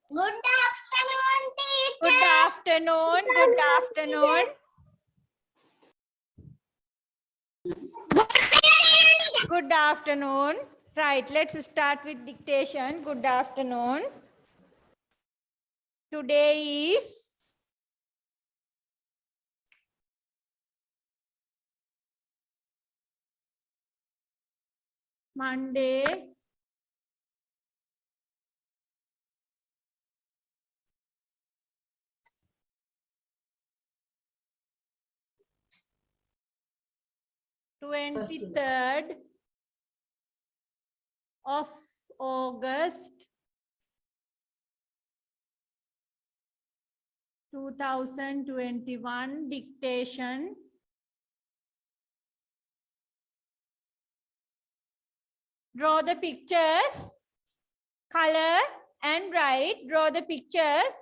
Good afternoon, teacher. Good afternoon. Good afternoon. Good afternoon. Right, let's start with dictation. Good afternoon. Today is Monday, (23rd of August 2021). Dictation. Draw the pictures. Color and write. Draw the pictures.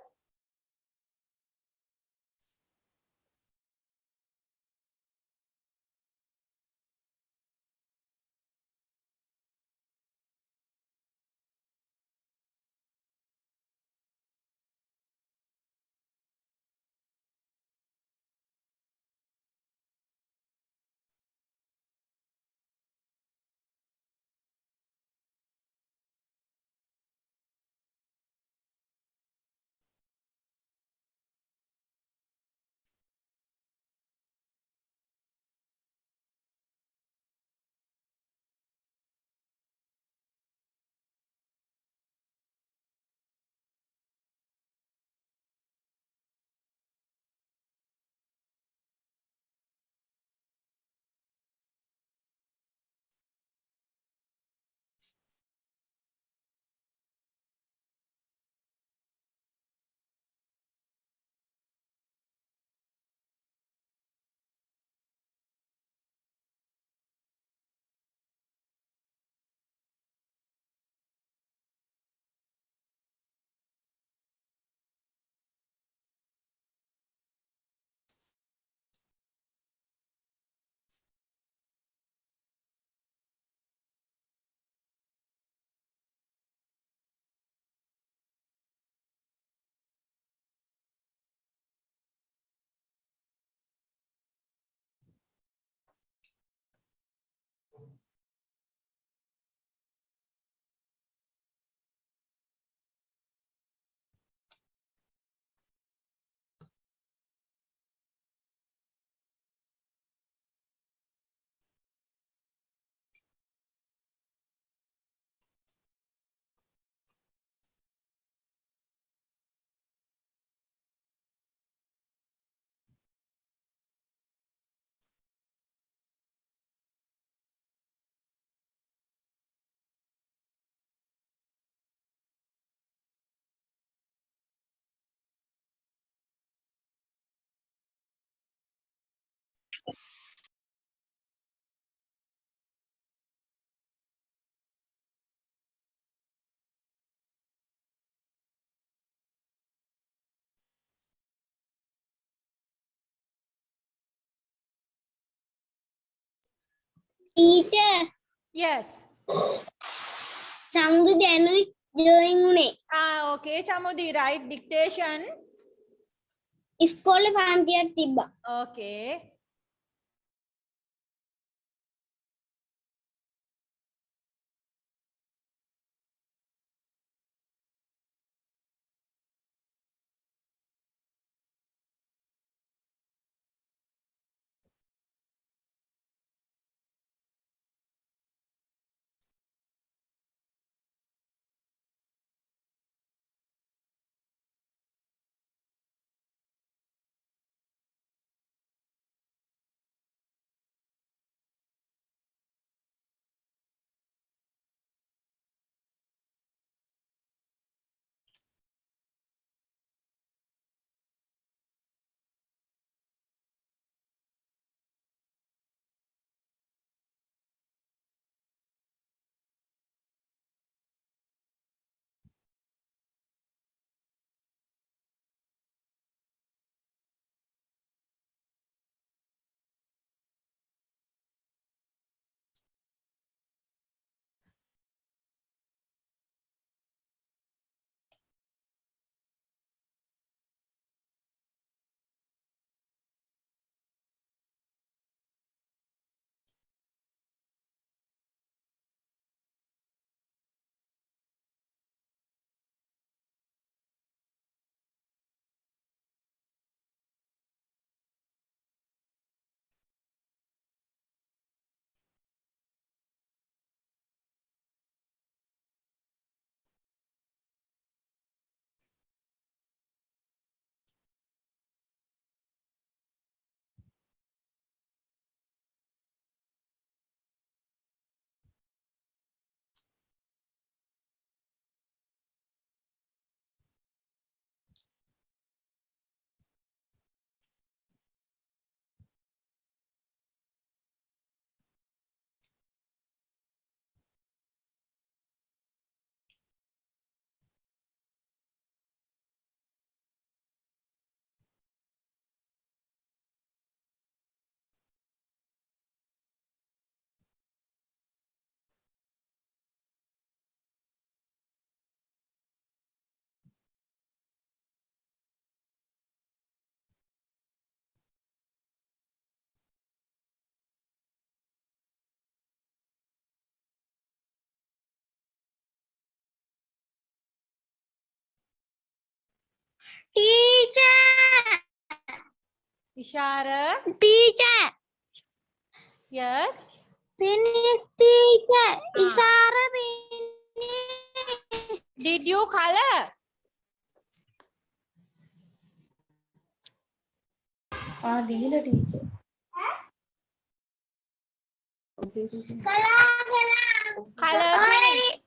Teacher, Yes. Samdu Janu join උනේ. Okay. Chamudi, write dictation. ඉස්කෝලේ පන්තියක් තිබ්බා. Okay. Teacher. Ishara. Teacher. Yes. Finish, teacher. Ah. Ishara finish. Did you color? Color finish.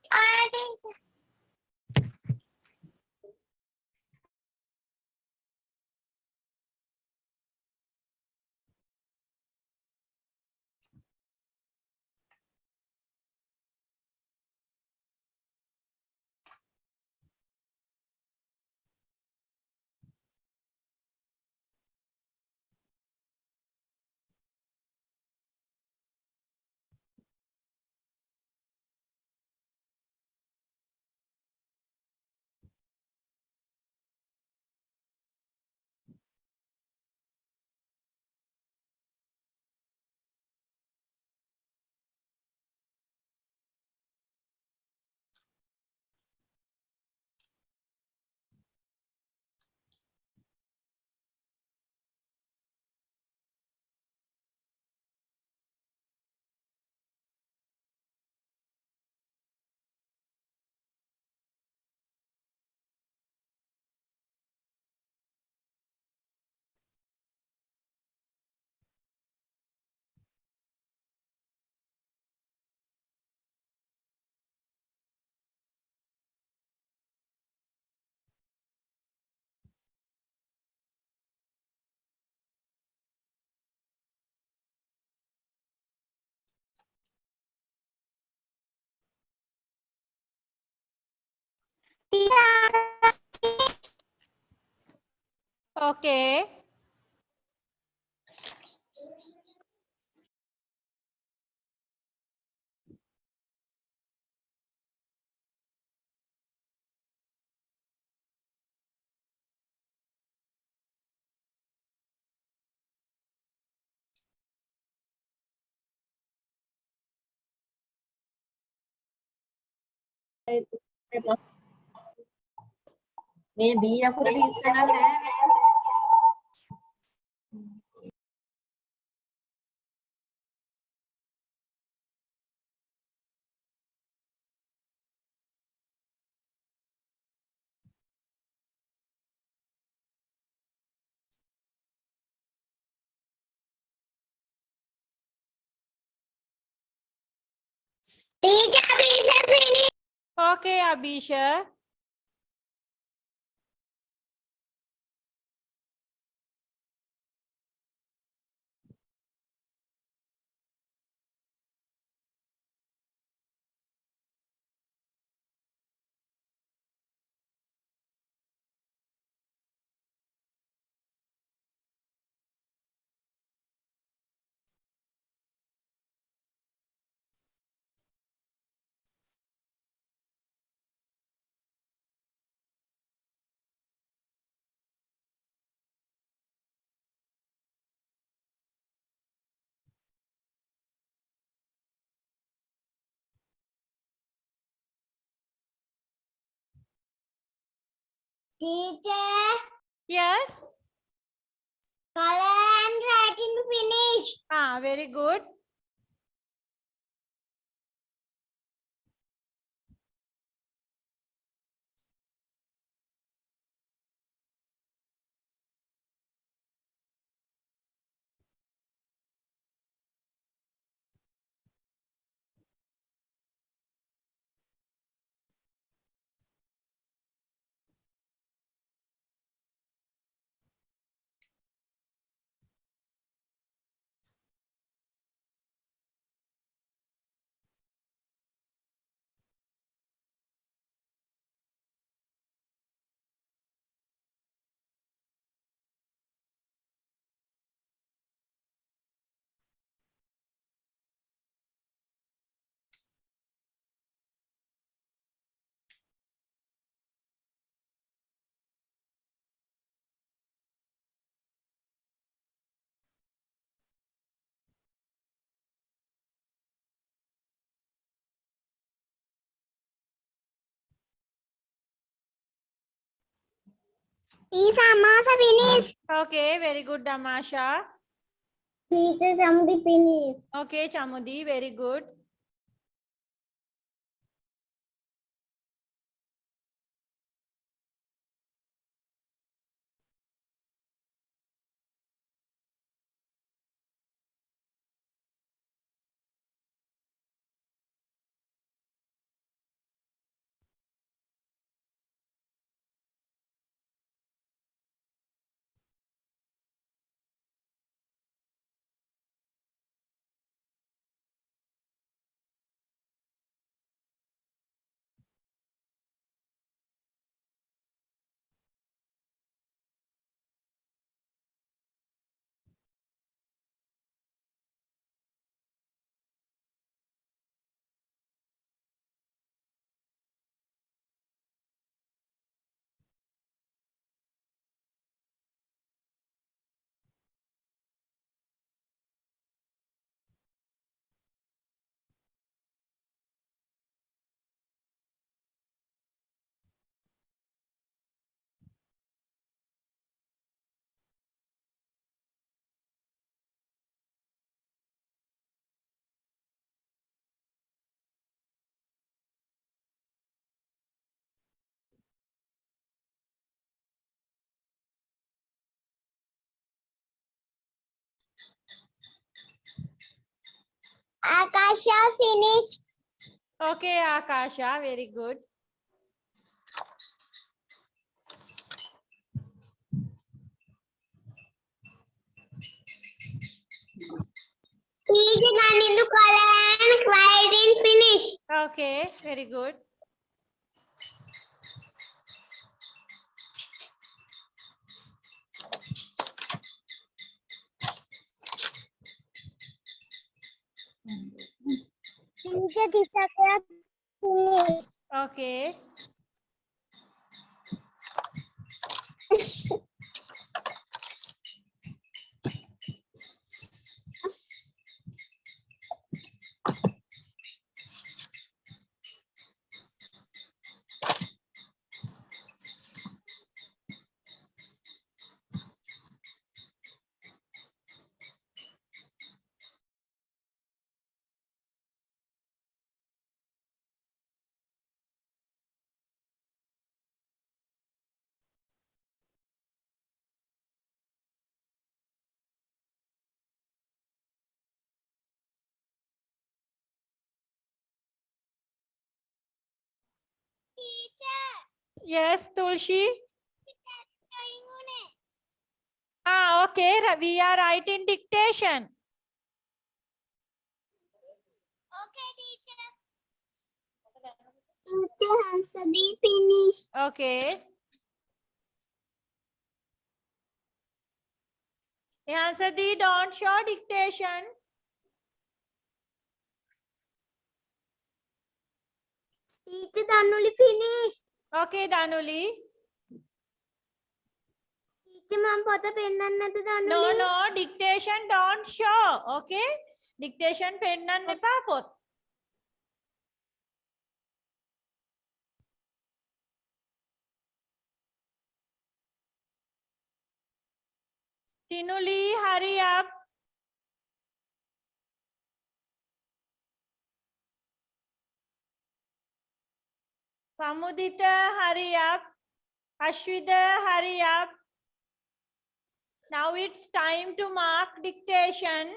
Okay. Maybe aku udah di sana. Teacher, bisa finish. Okay, Abisha. Teacher, Yes. color and writing finish. Ah, very good. Teacher, Amasa finish. Okay, very good, Damasha. Teacher, Samudi finish. Okay, Chamudi, very good. Akasha finish. Okay, Akasha, very good. Teacher, Ganindu Kalan writing finish. Okay, very good. Teacher, Tisakya finish. Okay. Yes, Tulshi. Okay, we are writing dictation. Teacher, Hansadi finish. Okay. Answer D, don't show dictation. Teacher, Danuli finish. Okay, Danuli. Teacher, ma'am, pota pennannadu Danuli. No, dictation don't show. Okay? Dictation pennan nepapot. Tinuli, hurry up. Pamudita, hurry up. Ashwida, hurry up. Now it's time to mark dictation.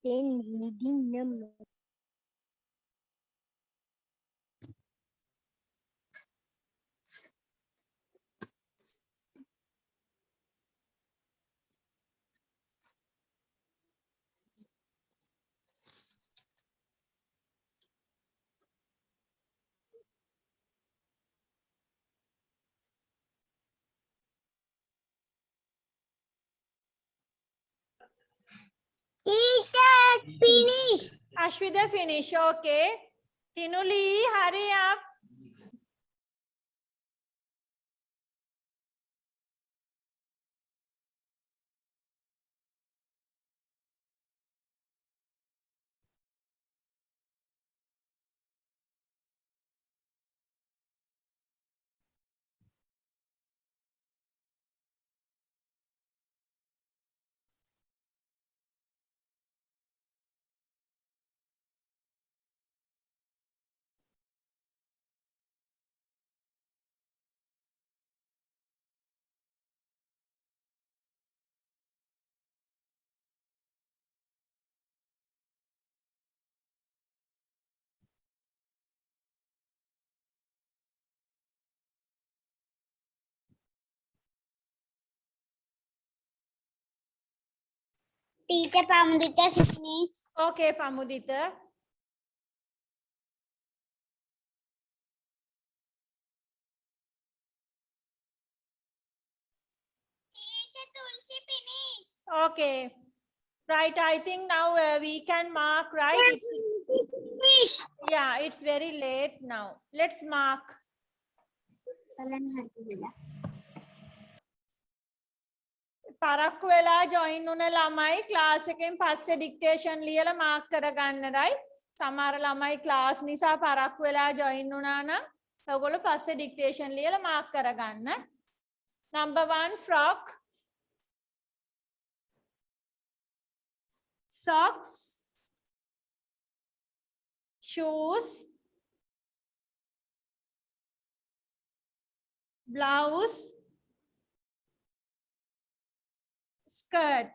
then reading number. Teacher, finish. Ashwida, finish. Okay. Tinuli, hurry up. Teacher, Pamudita, finish. Okay, Pamudita. Teacher, Tulsi, finish. Okay. Right. I think now we can mark, right? It's, Finish. yeah, it's very late now. Let's mark. පරක්කු වෙලා join උන ළමයි class එකෙන් පස්සේ dictation ලියලා mark කරගන්න right. සමහර ළමයි class නිසා පරක්කු වෙලා join උනා නම් ඔයගොල්ලෝ පස්සේ dictation ලියලා mark කරගන්න. Number 1 frock, socks, shoes, blouse, skirt.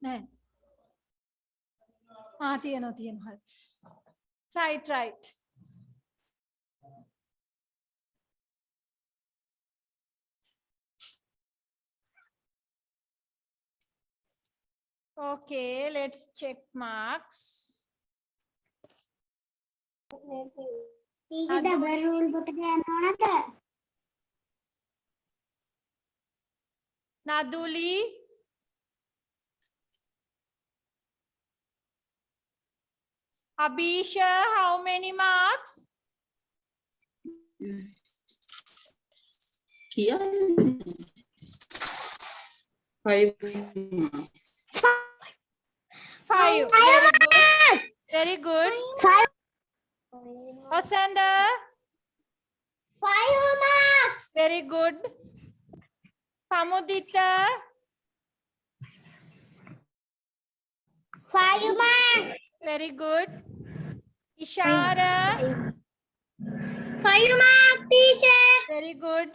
නෑ. තියෙනවා. Right. Okay, let's check marks. Teacher double rule पता क्या होना था Naduli. Abisha, how many marks? Yeah. 5. 5. Very good. 5 Osanda, 5 marks very good. Pamudita, 5 marks very good. Ishara, 5 marks teacher very good.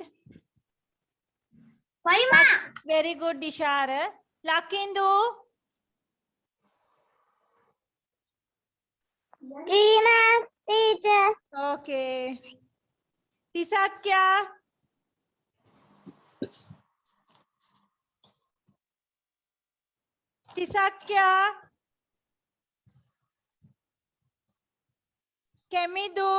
5 marks Very good, Ishara. Lakindu, 3 marks teacher okay. Tisakya, Kemidu,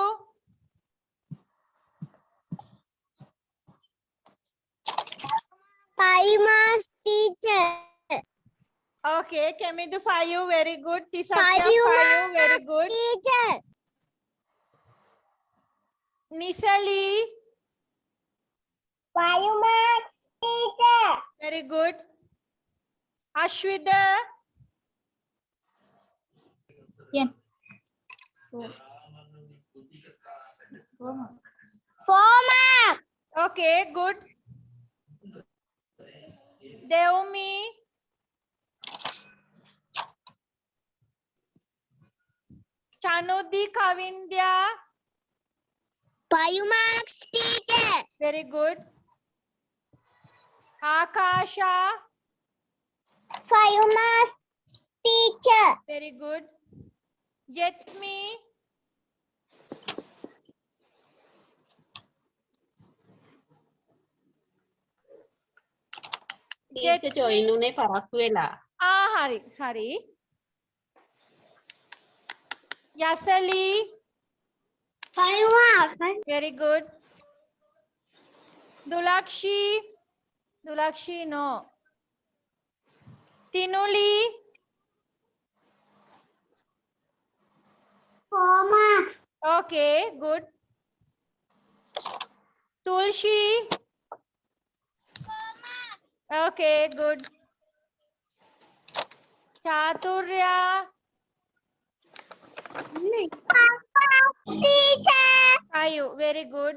5 marks teacher okay. Kemidu 5, very good. 5 Tisakya 5, very good. teacher Nisali, 5 marks teacher very good. Ashwida, Yeah. 4 marks okay, good. Deumi, Chanudi Kavindya, 5 marks teacher very good. Akasha, 5 marks teacher very good. Jetmi, teacher join උනේ පරක්කු වෙලා. hari. Yasali, 5 marks very good. Dulakshi no. Tinuli, 4 marks okay, good. Tulshi, okay, good. Chaturya, teacher 5, very good.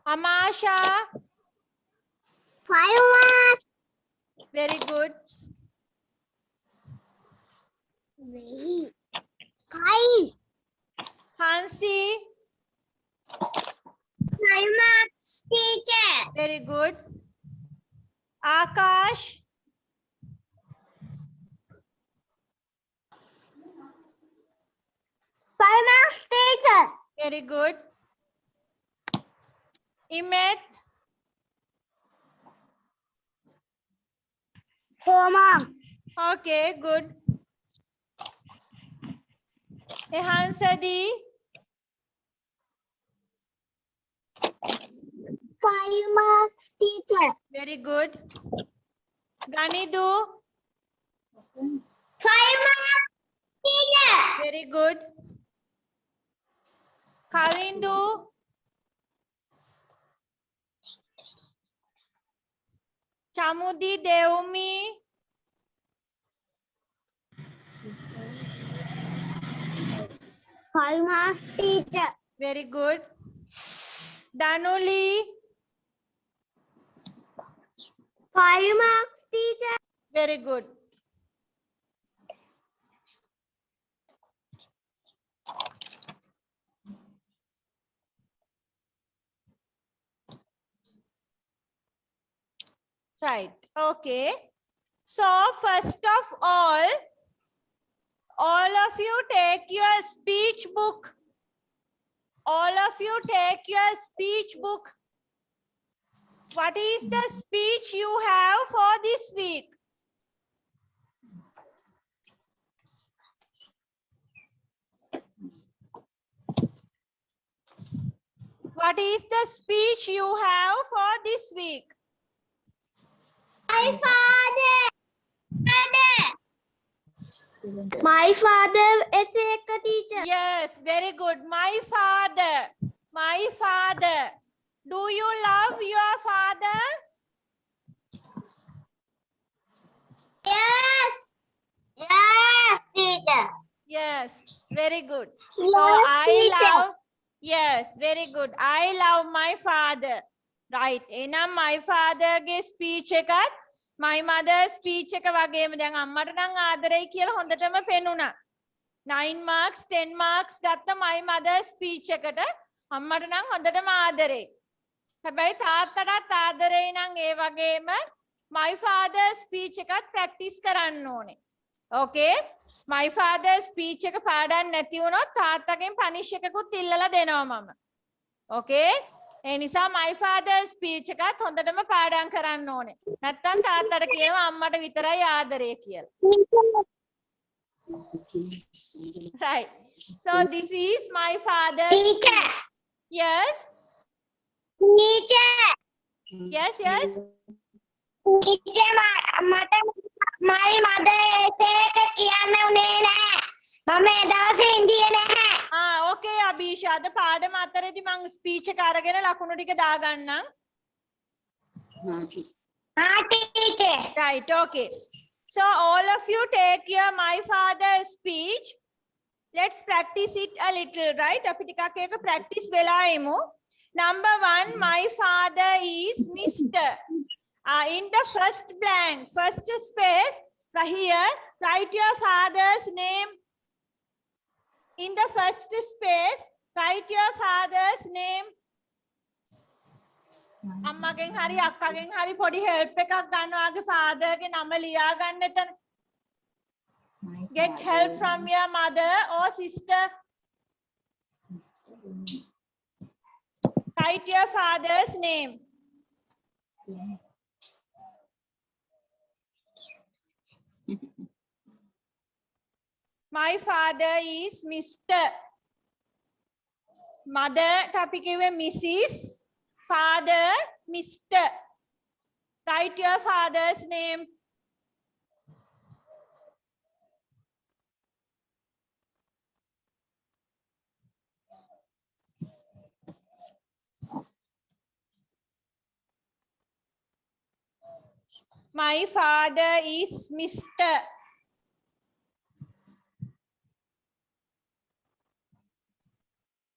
Amasha, 5 marks very good. 5 Hansi, 5 marks teacher very good. Akash, 5 marks teacher very good. Imet, 4 marks okay, good. Hansadi, 5 marks teacher very good. Ganidu, 5 marks teacher very good. Kalindu, Chamudi Deumi, 5 marks teacher very good. Danuli, 5 marks teacher very good. Right, okay. So first of all of you take your speech book. All of you take your speech book. What is the speech you have for this week? What is the speech you have for this week? My father. My father is a teacher. Yes, very good. My father. My father. Do you love your father? Yes. Yes, teacher. Yes, very good. So Yes, I teacher. love, yes, very good. I love my father. Right. Enam my father ge speech ekat my mother speech එක වගේම දැන් අම්මට නම් ආදරයි කියලා හොඳටම පෙනුණා. 9 marks 10 marks ගත්ත my mother speech එකට අම්මට නම් හොඳටම ආදරේ. හැබැයි තාත්තටත් ආදරේ නම් ඒ වගේම my father speech එකත් practice කරන්න ඕනේ. Okay? My father speech එක පාඩම් නැති වුණොත් තාත්තගෙන් පනිෂ් එකකුත් ඉල්ලලා දෙනවා මම. Okay? ඒ නිසා my father speech එකත් හොඳටම පාඩම් කරන්න ඕනේ. නැත්තම් තාත්තට කියනවා අම්මට විතරයි ආදරේ කියලා. Right. So this is my father. Teacher. Yes. Teacher. Yes, yes. Teacher, මට my mother ඒක කියන්න උනේ නැහැ. මම ඒ දවසේ ඉන්දියේ නැහැ. Okay Abhisha. අද පාඩම අතරේදී මම ස්පීච් එක අරගෙන ලකුණු ටික දාගන්නම්. teacher. Right, okay. So all of you take your my father speech. Let's practice it a little, right? අපි ටිකක් ඒක practice වෙලා එමු. Number 1, my father is Mr. In the first blank, first space, right here, write your father's name. In the first space, write your father's name. අම්මගෙන් හරි අක්කගෙන් හරි පොඩි help එකක් ගන්න ඔයාගේ father ගේ නම ලියා ගන්න එතන. Get help from your mother or sister. Write your father's name. My father is Mr. Mother topic is Mrs. Father Mr. Write your father's name. My father is Mr.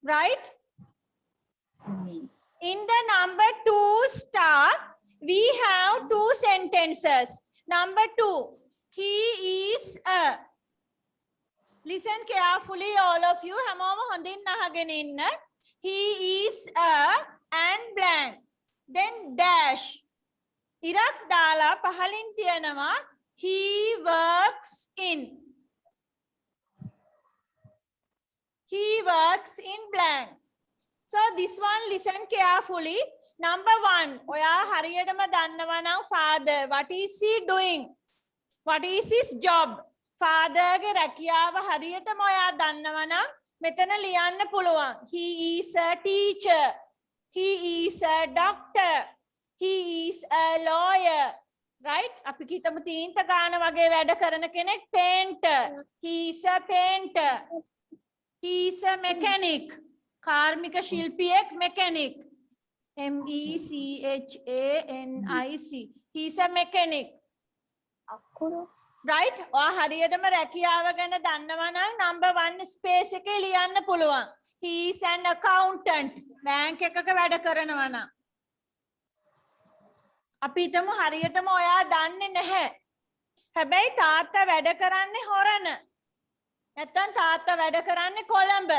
Right? In the number 2 star, we have 2 sentences. Number 2, he is a. Listen carefully, all of you. හැමෝම හොඳින් අහගෙන ඉන්න. He is a and blank. Then dash. ඉරක් දාලා පහලින් තියනවා he works in. He works in blank. So this one listen carefully. Number 1, ඔයා හරියටම දන්නවා නම් father, what is he doing? What is his job? Father ගේ රැකියාව හරියටම ඔයා දන්නවා නම් මෙතන ලියන්න පුළුවන්. He is a teacher. He is a doctor. He is a lawyer. Right? අපි කිතමු තීන්ත ගාන වගේ වැඩ කරන කෙනෙක් painter. He is a painter. He is a mechanic. කාර්මික ශිල්පියෙක් mechanic. MECHANIC. He is a mechanic. Right? ඔයා හරියටම රැකියාව ගැන දන්නවා නම් number 1 space එකේ ලියන්න පුළුවන්. He is an accountant. Bank එකක වැඩ කරනවා නම්. අපි හිතමු හරියටම ඔයා දන්නේ නැහැ. හැබැයි තාත්තා වැඩ කරන්නේ හොරණ. නැත්තම් තාත්තා වැඩ කරන්නේ කොළඹ.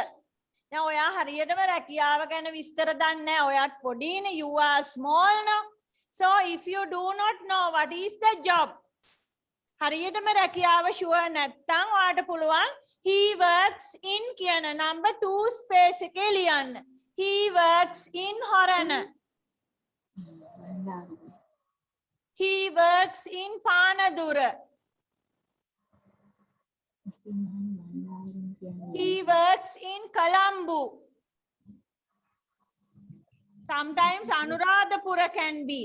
දැන් ඔයා හරියටම රැකියාව ගැන විස්තර දන්නේ නැහැ. ඔයාත් පොඩිනේ, you are small now. So if you do not know what is the job, හරියටම රැකියාව ෂුවර් නැත්තම් ඔයාට පුළුවන් he works in කියන number 2 space එකේ ලියන්න. He works in Horana. He works in Panadura. He works in Colombo. Sometimes Anuradhapura can be.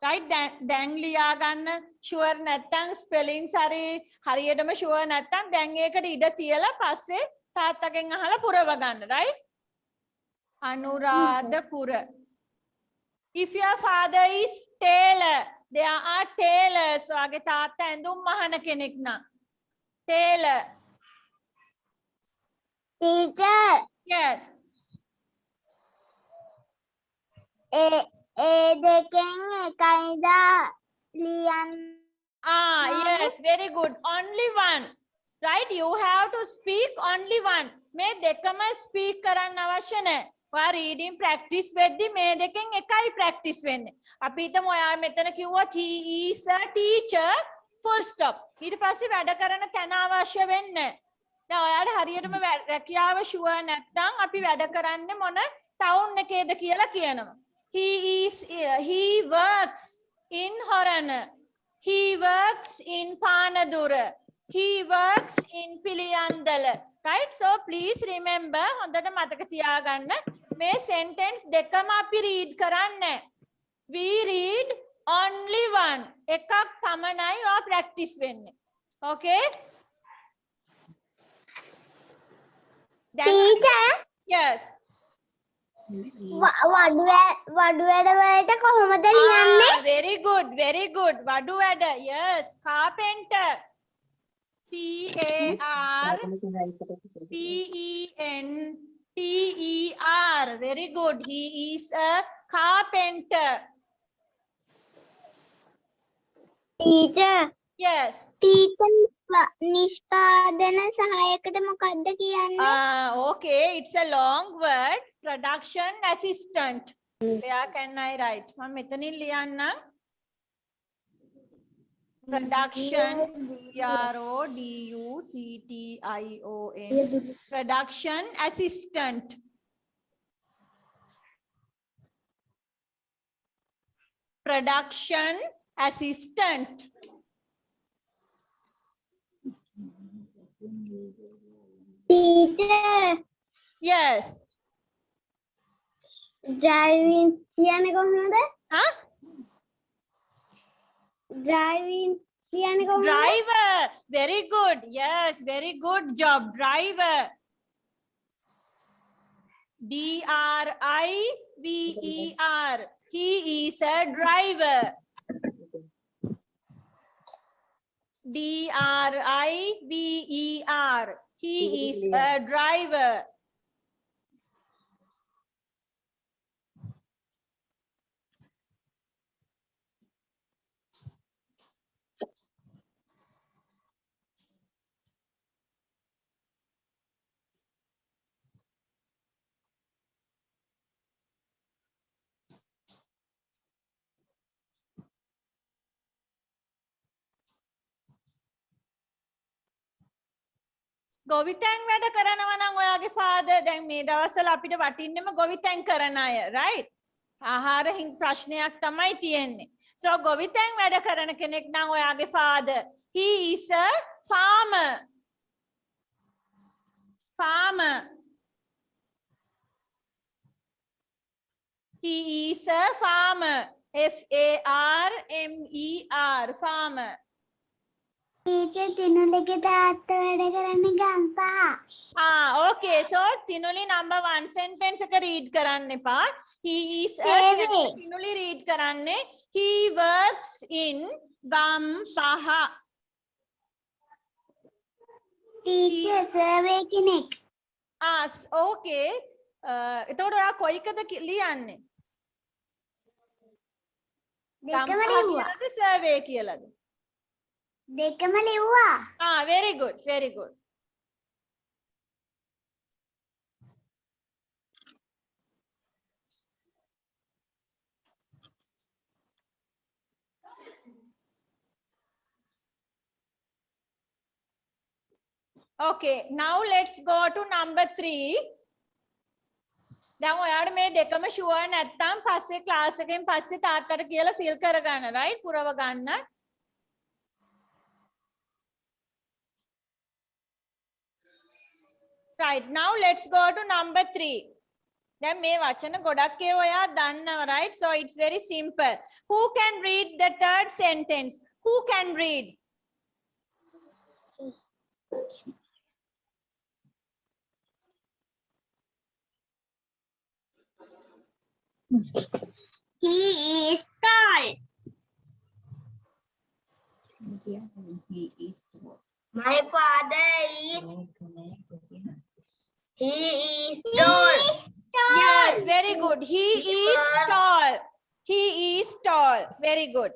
Right? දැන් ලියා ගන්න sure නැත්තම් spellings හරියටම sure නැත්තම් දැන් ඒකට ඉඩ තියලා පස්සේ තාත්තගෙන් අහලා පුරව ගන්න. Right? Anuradhapura. If your father is tailor, there are tailors. ඔයාගේ තාත්තා ඇඳුම් මහන කෙනෙක් නම්. Tailor. Teacher. Yes. දෙකෙන් එකයිද ලියන්න. Yes, very good. Only one. Right? You have to speak only one. මේ දෙකම speak කරන්න අවශ්‍ය නැහැ. ඔයා reading practice වෙද්දි මේ දෙකෙන් එකයි practice වෙන්නේ. අපි හිතමු ඔයා මෙතන කිව්වොත් he is a teacher full stop. ඊට පස්සේ වැඩ කරන තැන අවශ්‍ය වෙන්නේ නැහැ. දැන් ඔයාට හරියටම රැකියාව sure නැත්නම් අපි වැඩ කරන්නේ මොන town එකේද කියලා කියනවා. He works in Horana. He works in Panadura. He works in Piliyandala. Right? So please remember හොඳට මතක තියාගන්න මේ sentence දෙකම අපි read කරන්නේ. We read only one. එකක් පමණයි ඔයා practice වෙන්නේ. Okay? Teacher. Yes. වඩු වැඩ වලට කොහොමද ලියන්නේ? Very good, very good. වඩු වැඩ. Yes, carpenter. Carpenter. Very good. He is a carpenter. Teacher. Yes. Teacher නිෂ්පාදන සහායකට මොකක්ද කියන්නේ? Okay, it's a long word. Production assistant. Where can I write? මම මෙතනින් ලියන්නම්. Production. Production. Production assistant. Production assistant. Teacher. Yes. Driving කියන්නේ කොහොමද? Huh? Driving කියන්නේ කොහොමද? Driver. Very good. Yes, very good job. Driver. D-R-I-V-E-R. He is a driver. D-R-I-V-E-R. He is a driver. ගොවිතැන් වැඩ කරනවා නම් ඔයාගේ ෆාදර් දැන් මේ දවස්වල අපිට වටින්නම ගොවිතැන් කරන අය right ආහාර ප්‍රශ්නයක් තමයි තියෙන්නේ so ගොවිතැන් වැඩ කරන කෙනෙක් නම් ඔයාගේ father he is a farmer he is a farmer F-A-R-M-E-R farmer Teacher තිනුලගේ තාත්තා වැඩ කරන්නේ Gampaha. Okay. So Tinuli number 1 sentence එක read කරන්න එපා. He is a Tinuli read කරන්නේ. He works in Gampaha. Teacher survey කෙනෙක්. Okay. එතකොට ඔයා කොයිකද ලියන්නේ? දෙකම ගම්පහ ලිව්වා. කියලාද survey කියලාද? දෙකම ලිව්වා. Very good, very good. Okay, now let's go to number 3. දැන් ඔයාට මේ දෙකම ෂුවර් නැත්තම් පස්සේ ක්ලාස් එකෙන් පස්සේ තාත්තට කියලා ෆිල් කරගන්න right පුරව ගන්න. Right, now let's go to number 3. දැන් මේ වචන ගොඩක් ඒවා ඔයා දන්නවා right, so it's very simple. Who can read the third sentence? Who can read? He is tall. My father is. He is tall. Yes, very good. He is tall. He is tall. Very good.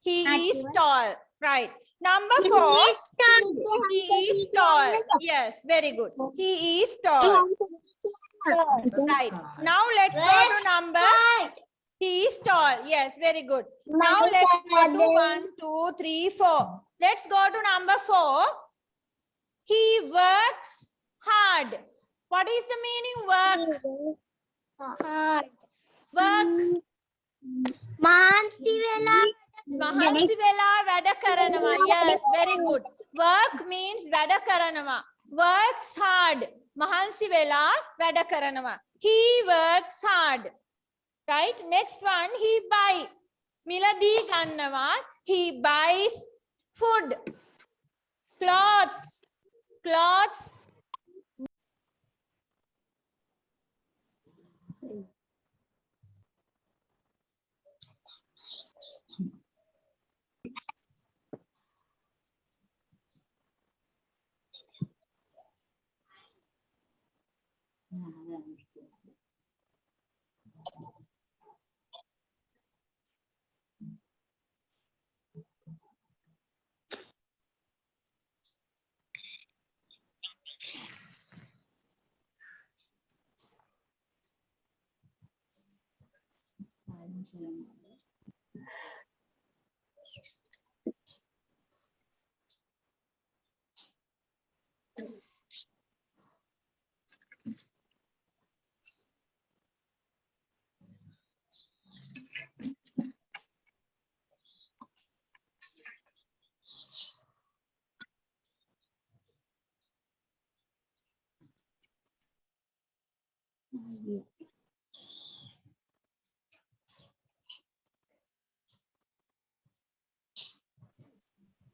He is tall. Right. Number 4. He is tall. Yes, very good. He is tall. Right. Now let's go to number. He is tall. Yes, very good. Now let's go to 1, 2, 3, 4. Let's go to number 4. He works hard. What is the meaning work? Work. Mahansi vela. Mahansi vela වැඩ කරනවා. Yes, very good. Work means වැඩ කරනවා. Works hard. Mahansi vela වැඩ කරනවා. He works hard. Right? Next one, he buy. මිලදී ගන්නවා. He buys food. Clothes. Clothes.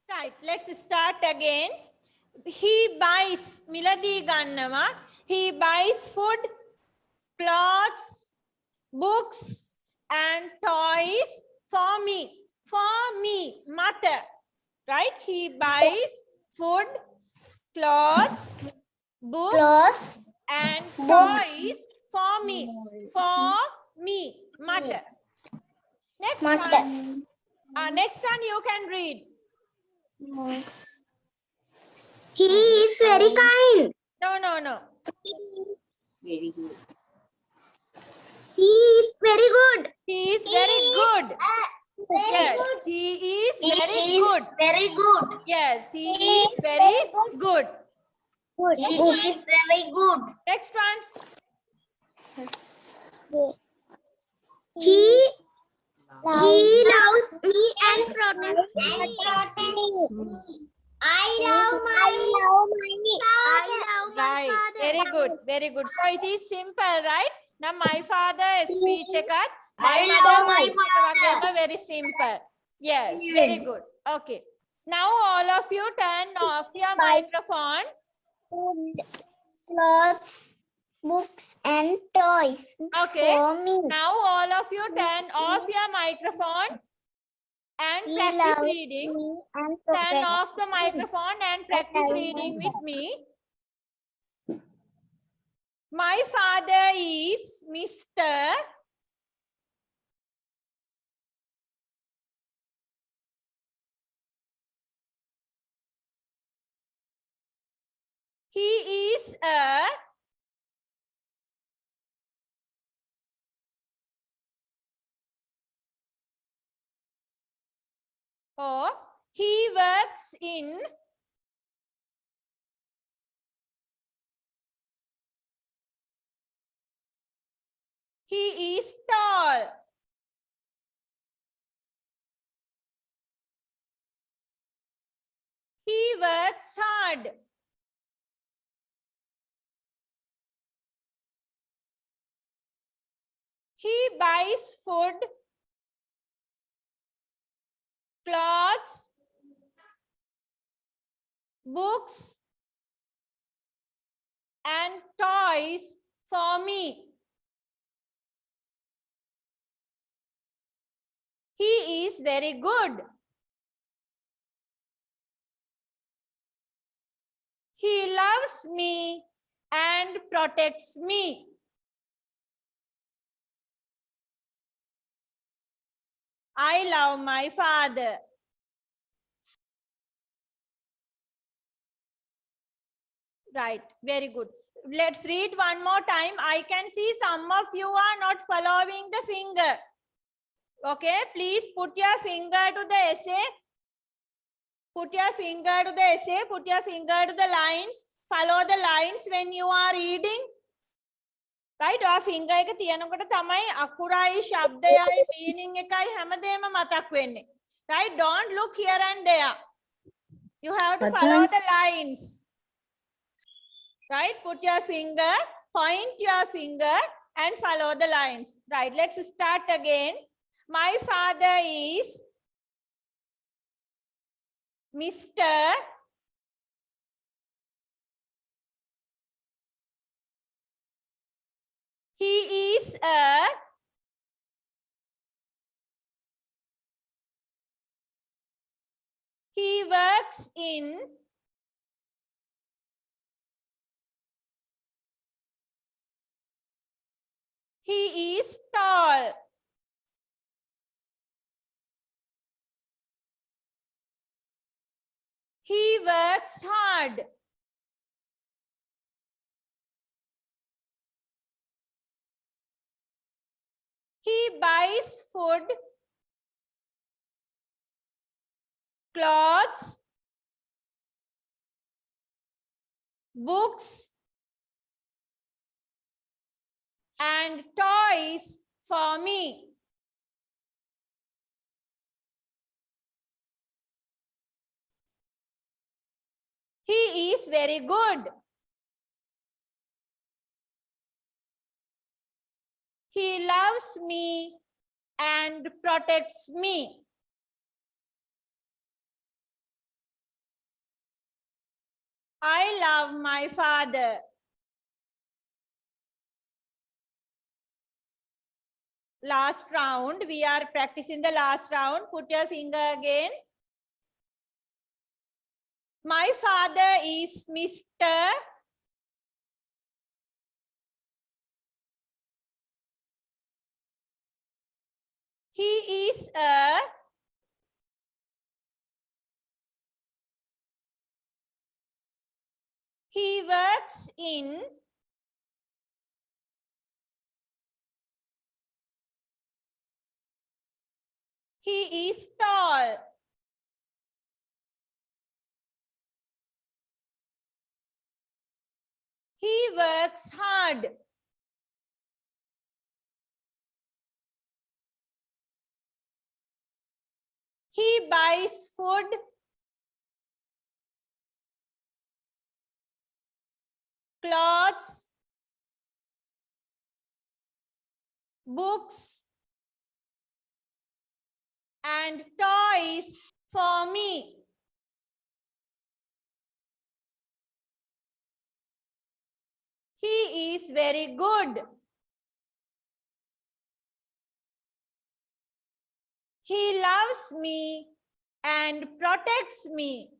Right, let's start again. He buys මිලදී ගන්නවා. He buys food, clothes, books and toys for me. For me, මට. Right? He buys food, clothes, books and toys for me. For me, mata. Next one. Next one you can read. He is very kind. No. Very good. He is very good. He is very good. Yes, he is very good. Very good. Yes, he is very good. He is very good. Next one. He loves me and protects me. I love my Right, father. very good, very good. So it is simple, right? Now my father speech එකත් I love my father. Very simple. Yes, very good. Okay. Now all of you turn off your microphone. Food, clothes, books and toys. Okay. For me. Now all of you turn off your microphone and He practice loves reading. me and Turn protects off the microphone and practice reading with me. My father is Mr. He is a he works in He is tall. He works hard. He buys food, clothes, books, and toys for me. He is very good. He loves me and protects me. I love my father. Right, very good. Let's read one more time. I can see some of you are not following the finger. Okay, please put your finger to the essay. Put your finger to the essay. Put your finger to the lines. Follow the lines when you are reading. Right, or finger එක තියනකොට තමයි අකුරයි ශබ්දයයි meaning එකයි හැමදේම මතක් වෙන්නේ. Right, don't look here and there. You have to follow the lines. Right, put your finger, point your finger and follow the lines. Right, let's start again. My father is Mr. He is a he works in he is tall. He works hard. He buys food, clothes, books, and toys for me. He is very good. He loves me and protects me. I love my father. Last round, we are practicing the last round. Put your finger again. My father is Mr. He is a he works in he is tall. He works hard. He buys food, clothes, books, and toys for me. He is very good. He loves me and protects me.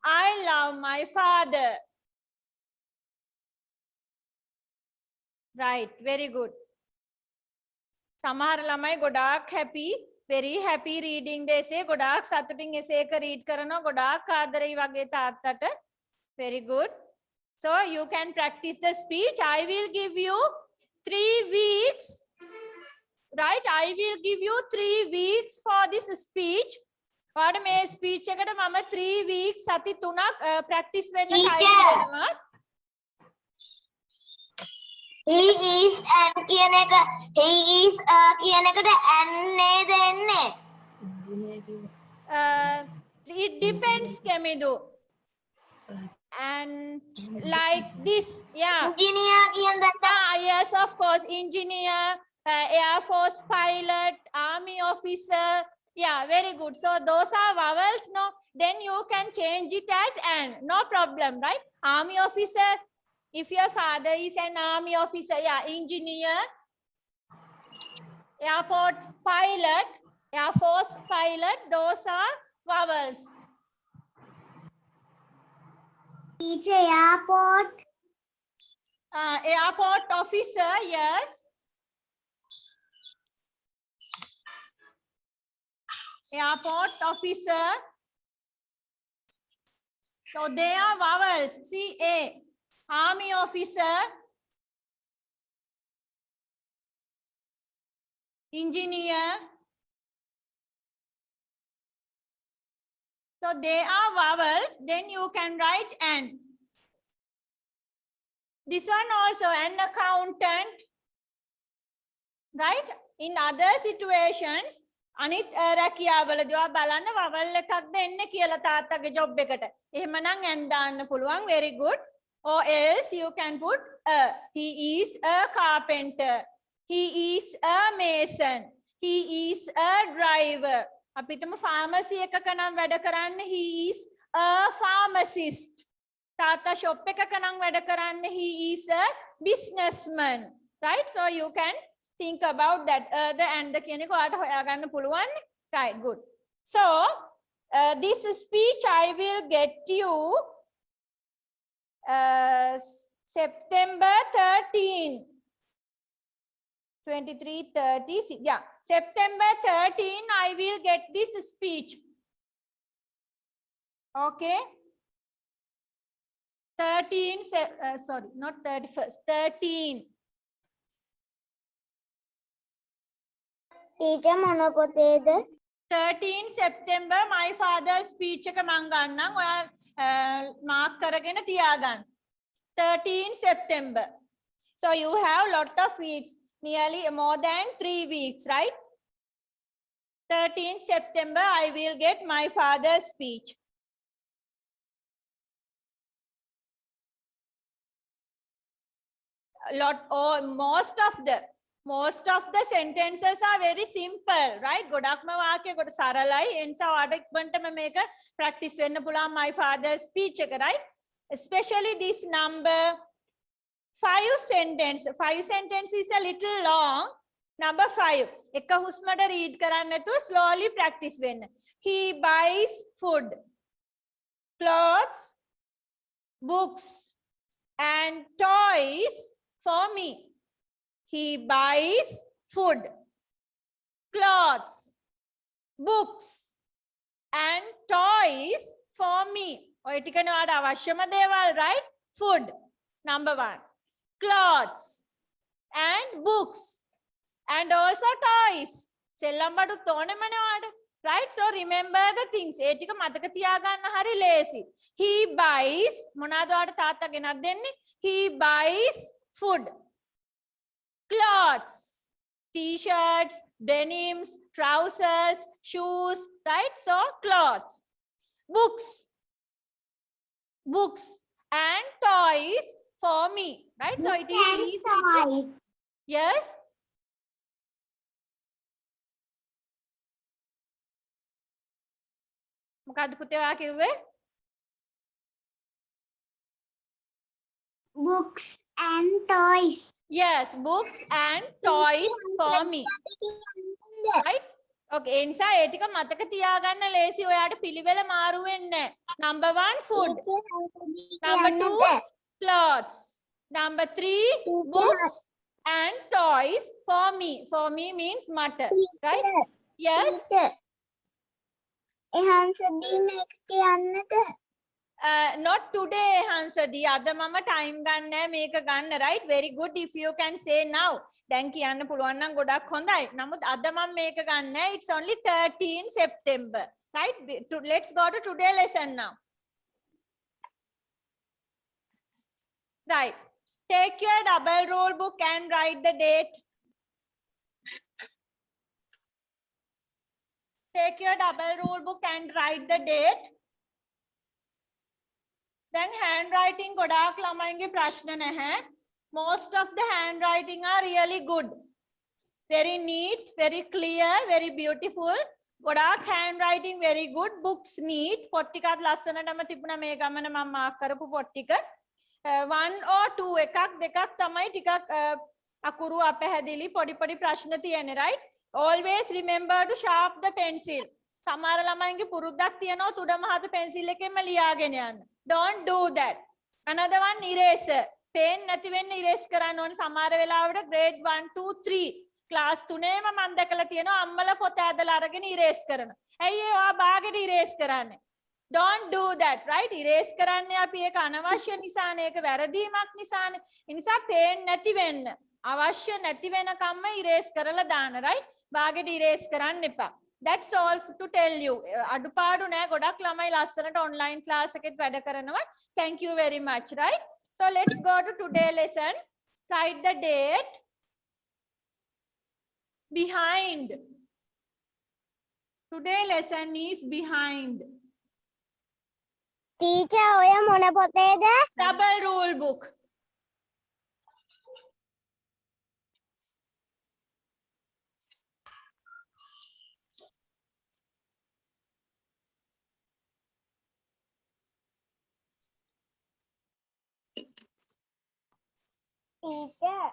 I love my father. Right, very good. සමහර ළමයි ගොඩාක් happy, very happy reading the essay. ගොඩාක් සතුටින් essay එක read කරනවා. ගොඩාක් ආදරෙයි වගේ තාත්තට. Very good. So you can practice the speech. I will give you 3 weeks. Right, I will give you 3 weeks for this speech. ඔයාලට මේ ස්පීච් එකට මම 3 weeks සති 3ක් ප්‍රැක්ටිස් වෙන්න Teacher. time දෙනවා. he is and කියන එක he is කියන එකට and නේද එන්නේ? It depends Kemidu. And like this, yeah. engineer කියන දන්න Yes, of course. Engineer, Air Force pilot, army officer. Yeah, very good. So those are vowels, no? Then you can change it as and. No problem, right? Army officer, if your father is an army officer, yeah, engineer, airport pilot, Air Force pilot, those are vowels. teacher airport Airport officer, yes. Airport officer. So they are vowels. See, A. Army officer. Engineer. So they are vowels. Then you can write an. This one also an accountant. Right? In other situations, අනිත් රැකියාවලදී ඔයා බලන්න වවල් එකක් දෙන්න කියලා තාත්තගේ job එකට. එහෙමනම් and දාන්න පුළුවන්. Very good. Or else you can put a. He is a carpenter. He is a mason. He is a driver. අපි හිතමු pharmacy එකක නම් වැඩ කරන්න he is a pharmacist. තාත්තා shop එකක නම් වැඩ කරන්න he is a businessman. Right? So you can think about that. The and the කියන එක ඔයාලට හොයාගන්න පුළුවන්. Right, good. So this speech I will get you September 13. 23, 30, yeah. September 13, I will get this speech. Okay. 13, sorry, not 31st, 13. teacher මොන පොතේද 13 September my father's speech එක මං ගන්නම් ඔයා මාක් කරගෙන තියාගන්න 13 September. So you have lot of weeks, nearly more than 3 weeks, right? 13 September I will get my father's speech. Most of the sentences are very simple, right? ගොඩක්ම වාක්‍ය කොට සරලයි. ඒ නිසා ඔයාලට ඉක්මනටම මේක practice වෙන්න පුළුවන් my father's speech එක, right? Especially this number 5 sentence. 5 sentence is a little long. Number 5. එක හුස්මට read කරන්න නැතුව slowly practice වෙන්න. He buys food, clothes, books and toys for me. He buys food, clothes, books and toys for me. ඔය ටිකනේ ඔයාලට අවශ්‍යම දේවල්, right? Food, number 1. Clothes and books and also toys. සෙල්ලම් බඩුත් ඕනෙමනේ ඔයාලට, right? So remember the things. ඒ ටික මතක තියාගන්න හරි ලේසි. He buys මොනවාද ඔයාලට තාත්තා ගෙනත් දෙන්නේ? He buys food, clothes, t-shirts, denims, trousers, shoes, right? So clothes, books and toys for me, right? So it is easy to... Yes. මොකද්ද පුතේ ඔයා කිව්වේ? books and toys Yes, books and toys for me. Right? Okay, ඒ නිසා ඒ ටික මතක තියාගන්න ලේසි. ඔයාට පිළිවෙල මාරු වෙන්නේ නැහැ. Number 1 food. Number 2 clothes. Number 3 books and toys for me. For me means matter, right? Yes. එහන්සදී මේක කියන්නද Not today, Hansadi. Ada mama time ganna make a gun, right? Very good if you can say now. Then kiyanna puluwan nan godak hondai. Namuth ada mama make a gun. It's only 13 September, right? Let's go to today lesson now. Right. Take your double rule book and write the date. Take your double rule book and write the date. Then handwriting godak lamainge prashna naha. Most of the handwriting are really good. Very neat, very clear, very beautiful. Godak handwriting very good. Books neat. Pottikat lassanatama tibuna me gamana mama mark karapu pottika. 1 or 2 එකක් දෙකක් තමයි ටිකක් අකුරු අපහැදිලි පොඩි පොඩි ප්‍රශ්න තියෙන්නේ, right? Always remember to sharp the pencil. සමහර ළමයින්ගේ පුරුද්දක් තියෙනවා තුඩ මහත පෙන්සිල් එකෙන්ම ලියාගෙන යන්න. Don't do that. Another one, eraser. Pen නැති වෙන්න erase කරන්න ඕනේ. සමහර වෙලාවට grade 1 2 3 class 3ේම මම දැකලා තියෙනවා අම්මලා පොත ඇදලා අරගෙන erase කරනවා. ඇයි ඒ ඔයා බාගෙට erase කරන්නේ? Don't do that, right? Erase කරන්නේ අපි ඒක අනවශ්‍ය නිසානේ, ඒක වැරදීමක් නිසානේ. ඒ නිසා pen නැති වෙන්න. අවශ්‍ය නැති වෙනකම්ම erase කරලා දාන්න, right? බාගෙට erase කරන්න එපා. That's all to tell you. අඩුපාඩු නෑ, ගොඩක් ළමයි ලස්සනට online class එකෙත් වැඩ කරනවා. Thank you very much, right? So let's go to today lesson. Write the date. Behind. Today lesson is behind. Teacher, ඔය මොන පොතේද? Double rule book. Teacher.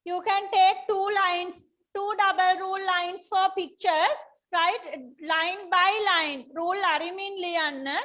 You can take 2 lines, 2 double rule lines for pictures, right? Line by line. Rule arimin liyanna.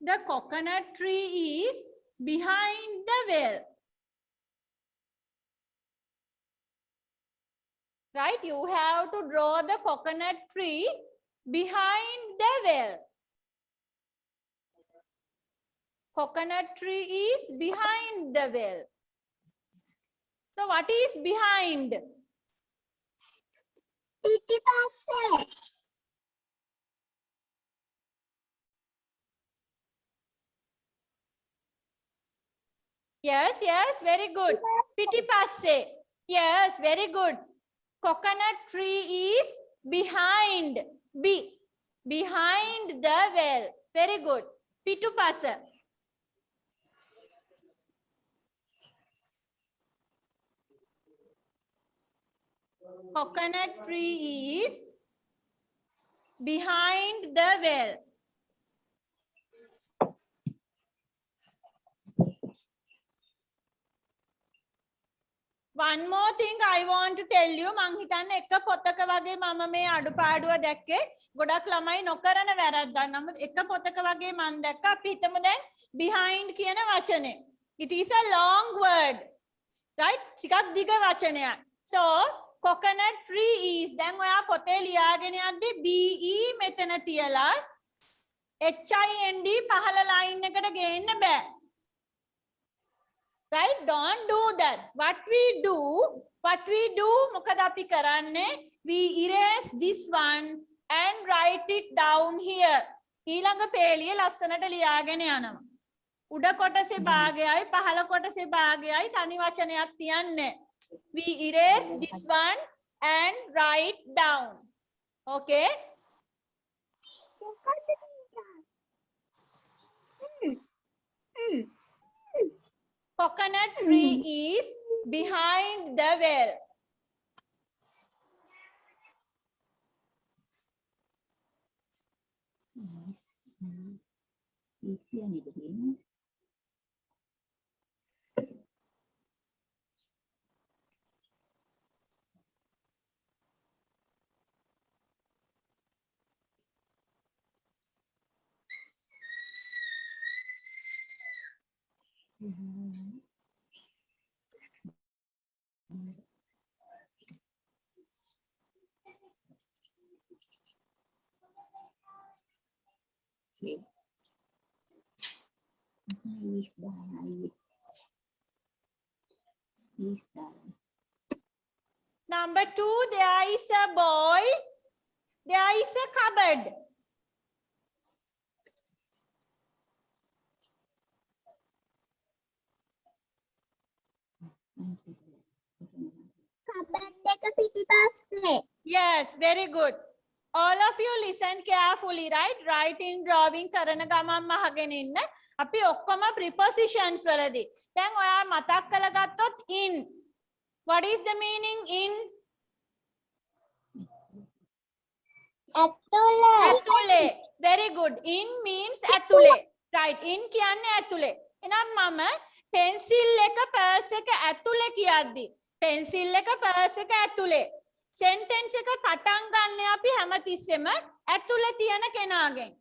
The coconut tree is behind the well. Right? You have to draw the coconut tree behind the well. Coconut tree is behind the well. So what is behind? පිටිපස්සේ. Yes, yes, very good. Pitipasse. Yes, very good. Coconut tree is behind. Behind the well. Very good. Pitupassa. Coconut tree is behind the well. One more thing I want to tell you. මං හිතන්නේ එක පොතක වගේ මම මේ අඩුපාඩුව දැක්කේ. ගොඩක් ළමයි නොකරන වැරද්දක්. නමුත් එක පොතක වගේ මං දැක්කා. අපි හිතමු දැන් behind කියන වචනේ. It is a long word. Right? ටිකක් දිග වචනයක්. So coconut tree is දැන් ඔයා පොතේ ලියාගෙන යද්දි BE මෙතන තියලා HIND පහළ line එකට ගේන්න බෑ. Right? Don't do that. What we do, මොකද අපි කරන්නේ? We erase this one and write it down here. ඊළඟ පේලිය ලස්සනට ලියාගෙන යනවා. උඩ කොටසේ භාගයයි පහළ කොටසේ භාගයයි තනි වචනයක් තියන්නේ. We erase this one and write down. Okay? coconut tree is behind the well. Okay. Number 2, there is a boy. There is a cupboard. Yes, very good. All of you listen carefully, right? Writing, drawing කරන ගමන් අහගෙන ඉන්න. අපි ඔක්කොම prepositions වලදී. දැන් ඔයා මතක් කරගත්තොත් in. What is the meaning in? ඇතුලේ. Very good. In means ඇතුලේ. Right. In කියන්නේ ඇතුලේ. එහෙනම් මම pencil එක purse එක ඇතුලේ කියද්දි pencil එක purse එක ඇතුලේ sentence එක පටන් ගන්න අපි හැමතිස්සෙම ඇතුලේ තියෙන කෙනාගෙන්.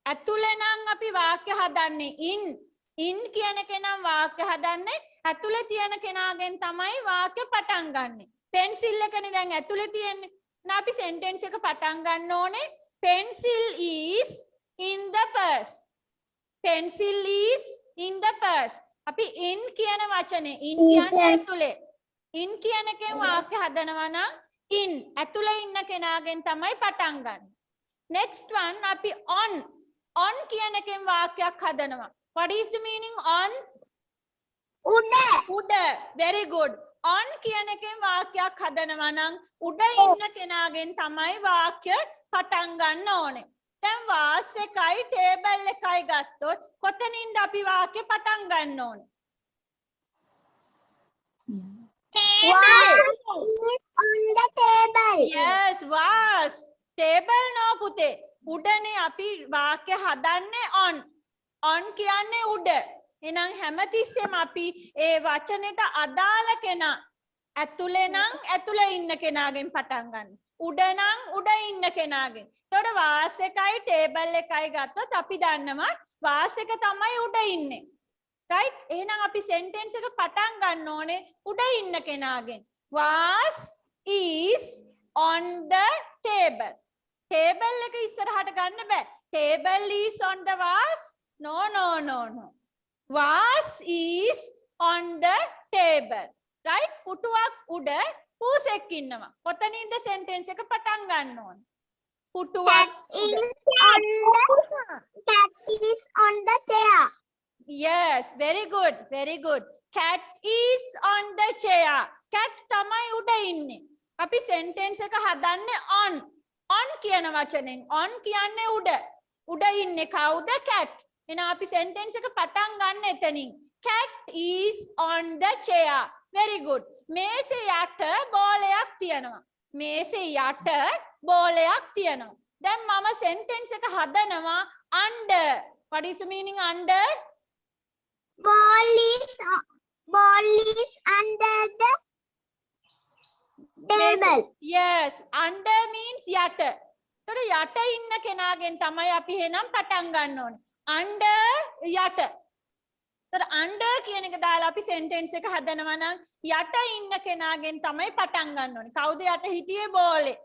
ඇතුලේ නම් අපි වාක්‍ය හදන්නේ in කියන කෙනා වාක්‍ය හදන්නේ ඇතුලේ තියෙන කෙනාගෙන් තමයි වාක්‍ය පටන් ගන්නෙ. pencil එකනේ දැන් ඇතුලේ තියෙන්නේ. එහෙනම් අපි sentence එක පටන් ගන්න ඕනේ pencil is in the purse. Pencil is in the purse. අපි in කියන වචනේ in කියන්නේ ඇතුලේ. in කියන එකෙන් වාක්‍ය හදනවා නම් in ඇතුලේ ඉන්න කෙනාගෙන් තමයි පටන් ගන්න. next one අපි on කියන එකෙන් වාක්‍යයක් හදනවා. What is the meaning on? උඩ. Very good. on කියන එකෙන් වාක්‍යයක් හදනවා නම් උඩ ඉන්න කෙනාගෙන් තමයි වාක්‍ය පටන් ගන්න ඕනේ. දැන් වාස් එකයි ටේබල් එකයි ගත්තොත් කොතනින්ද අපි වාක්‍ය පටන් ගන්න ඕනේ? On the table. Yes, was. Table no පුතේ. උඩනේ අපි වාක්‍ය හදන්නේ on. on කියන්නේ උඩ. එහෙනම් හැමතිස්සෙම අපි ඒ වචනෙට අදාළ කෙනා ඇතුලේ නම් ඇතුලේ ඉන්න කෙනාගෙන් පටන් ගන්න. උඩ නම් උඩ ඉන්න කෙනාගෙන්. එතකොට වාස් එකයි ටේබල් එකයි ගත්තොත් අපි දන්නවා වාස් එක තමයි උඩ ඉන්නේ. right? එහෙනම් අපි sentence එක පටන් ගන්න ඕනේ උඩ ඉන්න කෙනාගෙන්. Was is on the table. Table එක ඉස්සරහට ගන්න බෑ. Table is on the was? No. Was is on the table. right? පුටුවක් උඩ පූසෙක් ඉන්නවා. කොතනින්ද sentence එක පටන් ගන්න ඕනේ? පුටුවක් Cat is on the chair. Yes, very good. Cat is on the chair. Cat තමයි උඩ ඉන්නේ. අපි sentence එක හදන්නේ on. on කියන වචනෙන්. on කියන්නේ උඩ. උඩ ඉන්නේ කවුද? cat. එහෙනම් අපි sentence එක පටන් ගන්න එතනින්. Cat is on the chair. Very good. මේසේ යට බෝලයක් තියෙනවා. මේසේ යට බෝලයක් තියෙනවා. දැන් මම sentence එක හදනවා under. What is the meaning under? Ball is under the table. Yes, under means යට. එතකොට යට ඉන්න කෙනාගෙන් තමයි අපි එහෙනම් පටන් ගන්න ඕනේ. under යට. එතකොට under කියන එක දාලා අපි sentence එක හදනවා නම් යට ඉන්න කෙනාගෙන් තමයි පටන් ගන්න ඕනේ. කවුද යට හිටියේ? බෝලේ.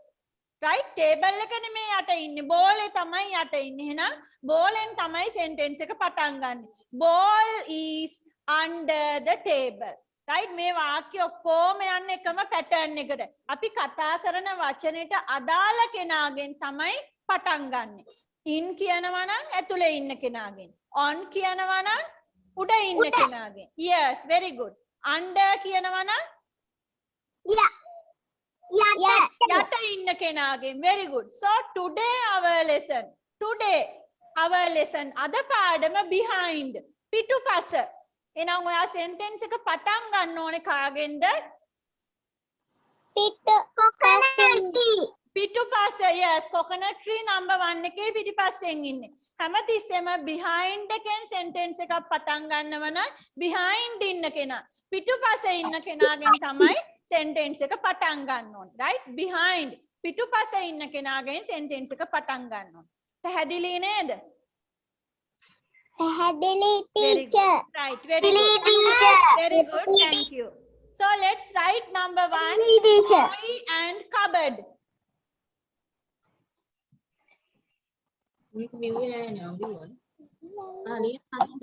right? table එක නෙමෙයි යට ඉන්නේ. බෝලේ තමයි යට ඉන්නේ. එහෙනම් බෝලෙන් තමයි sentence එක පටන් ගන්නෙ. Ball is under the table. right? මේ වාක්‍ය ඔක්කොම යන්නේ එකම pattern එකට. අපි කතා කරන වචනෙට අදාළ කෙනාගෙන් තමයි පටන් ගන්නෙ. in කියනවා නම් ඇතුලේ ඉන්න කෙනාගෙන්. on කියනවා නම් උඩ ඉන්න කෙනාගෙන්. yes, very good. under කියනවා නම් යට ඉන්න කෙනාගෙන්. very good. so today our lesson අද පාඩම behind පිටුපස. එහෙනම් ඔයා sentence එක පටන් ගන්න ඕනේ කාගෙන්ද? පිටුපස්සේ. yes, coconut tree number 1 එකේ පිටිපස්සෙන් ඉන්නේ. හැමතිස්සෙම behind එකෙන් sentence එකක් පටන් ගන්නව නම් behind ඉන්න කෙනා පිටුපස්සේ ඉන්න කෙනාගෙන් තමයි sentence එක පටන් ගන්න ඕනේ. right? behind පිටුපස්සේ ඉන්න කෙනාගෙන් sentence එක පටන් ගන්න ඕනේ. පැහැදිලි නේද? පැහැදිලි Very teacher. good. Right, very good. Very good, thank you. So let's write number 1, teacher. boy and cupboard. මේක view එකේ නෑ නේ view එක.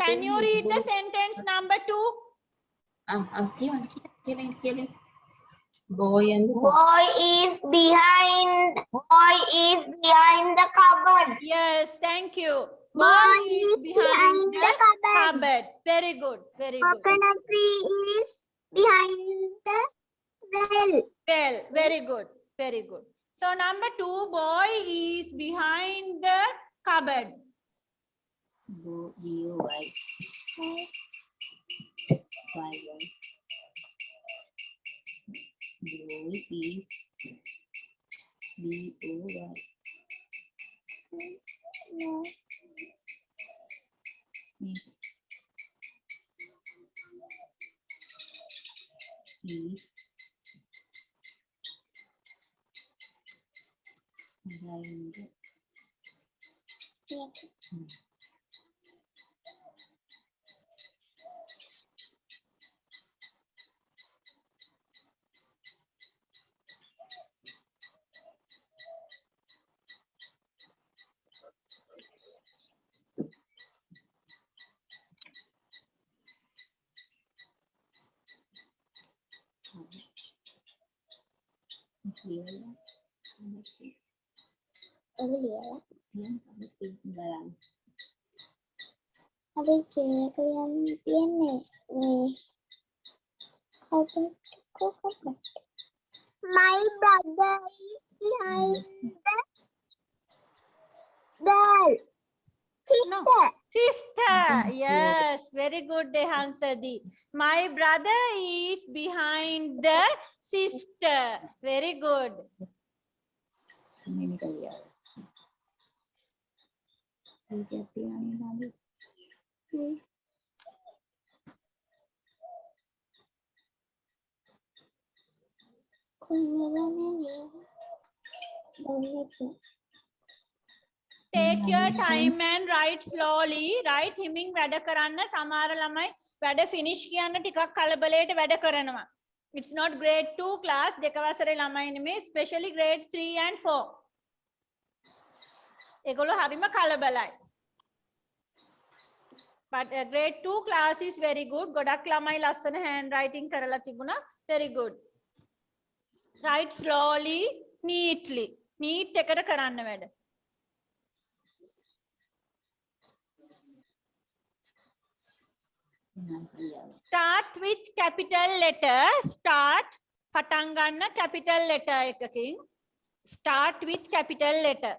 Can you read the sentence number 2? කියන්න. Boy and Boy is behind the cupboard. Yes, thank you. Boy is behind the cupboard. cupboard. Very good, very good. Coconut tree is behind the well. Well, very good, very good. So number 2, boy is behind the cupboard. B-O-Y. Y-Y. Boy is B-O-Y. My brother is behind the well. No. Sister. Sister. Yes, very good, Dehansadi. My brother is behind the sister. Very good. Take your time and write slowly. Write හිමින් වැඩ කරන්න. සමහර ළමයි වැඩ finish කියන්න ටිකක් කලබලයට වැඩ කරනවා. It's not grade 2 class. දෙක වසරේ ළමයි නෙමෙයි, especially grade 3 and 4. ඒගොල්ලෝ හරිම කලබලයි. But grade 2 class is very good. ගොඩක් ළමයි ලස්සන handwriting කරලා තිබුණා. Very good. Write slowly, neatly. Neat එකට කරන්න වැඩ. Start with capital letter. Start පටන් ගන්න capital letter එකකින්. Start with capital letter.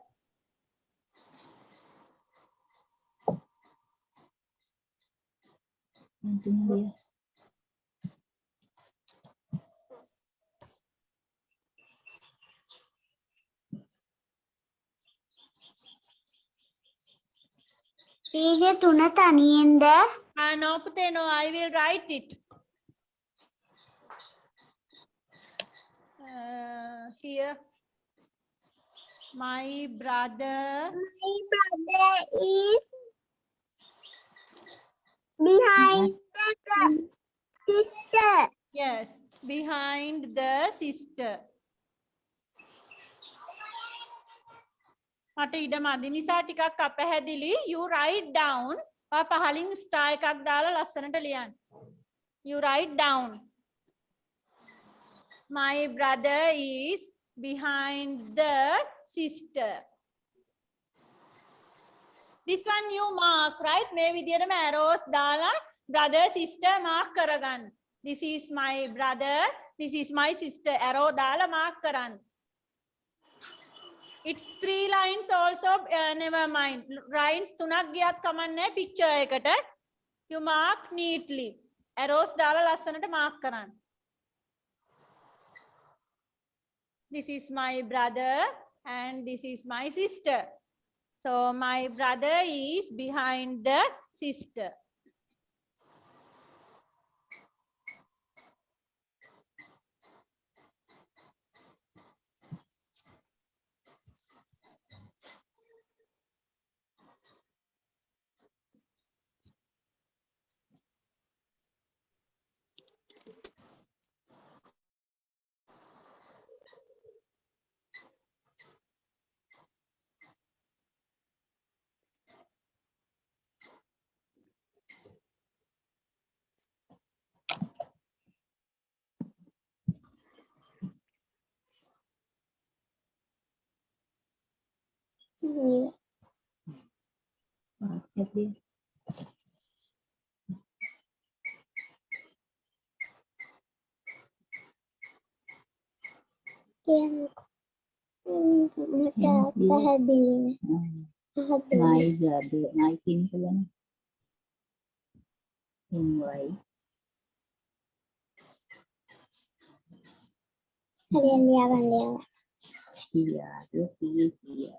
teacher 3 තනියෙන්ද? No, Pute, no, I will write it. Here. My brother My brother is behind the sister. Yes, behind the sister. මට ඉඩ මදි නිසා ටිකක් අපැහැදිලි. You write down. පහලින් star එකක් දාලා ලස්සනට ලියන්න. You write down. My brother is behind the sister. This one you mark, right? මේ විදිහටම arrows දාලා brother sister mark කරගන්න. This is my brother, this is my sister. Arrow දාලා mark කරන්න. It's 3 lines also, never mind. Lines 3ක් ගියත් කමන්නේ picture එකට. You mark neatly. arrows දාලා ලස්සනට mark කරන්න. This is my brother and this is my sister. So my brother is behind the sister. My brother, my kinfolk in white. Here, look here.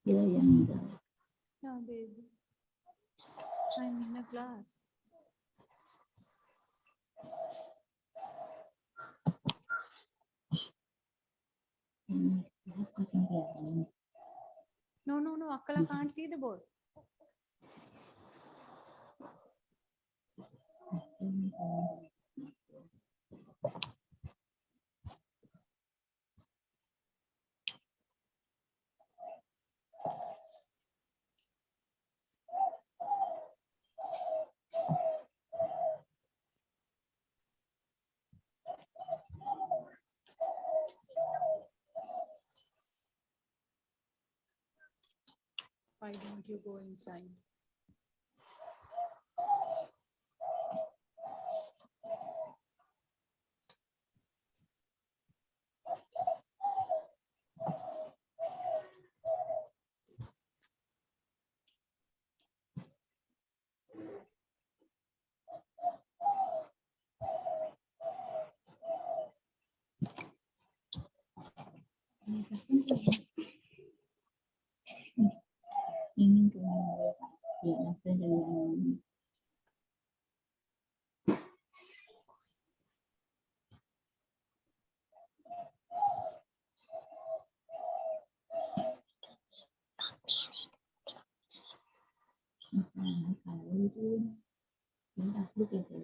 Here young girl. No, baby. I'm in a class. No, no, no. Akkala can't see the board. Why don't you go inside? Ingin kemana? Ya, apa dengan kalau itu tidak begitu.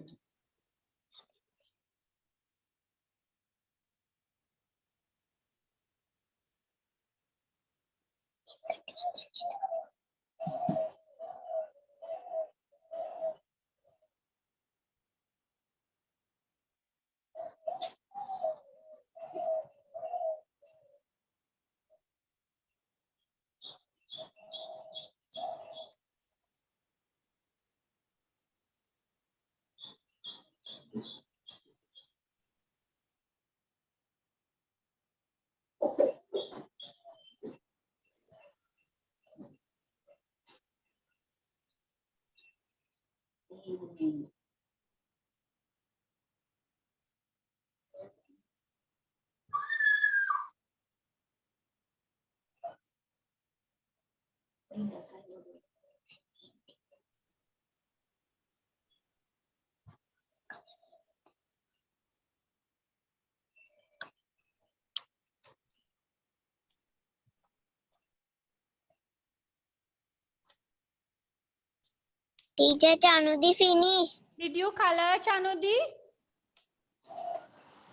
Teacher Chanudi finished. Did you color, Chanudi?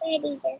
Yeah, teacher.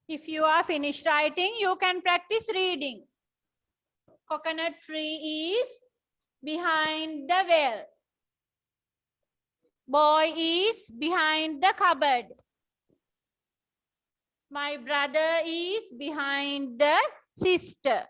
If you are finished writing, you can practice reading. Coconut tree is behind the well. Boy is behind the cupboard. My brother is behind the sister.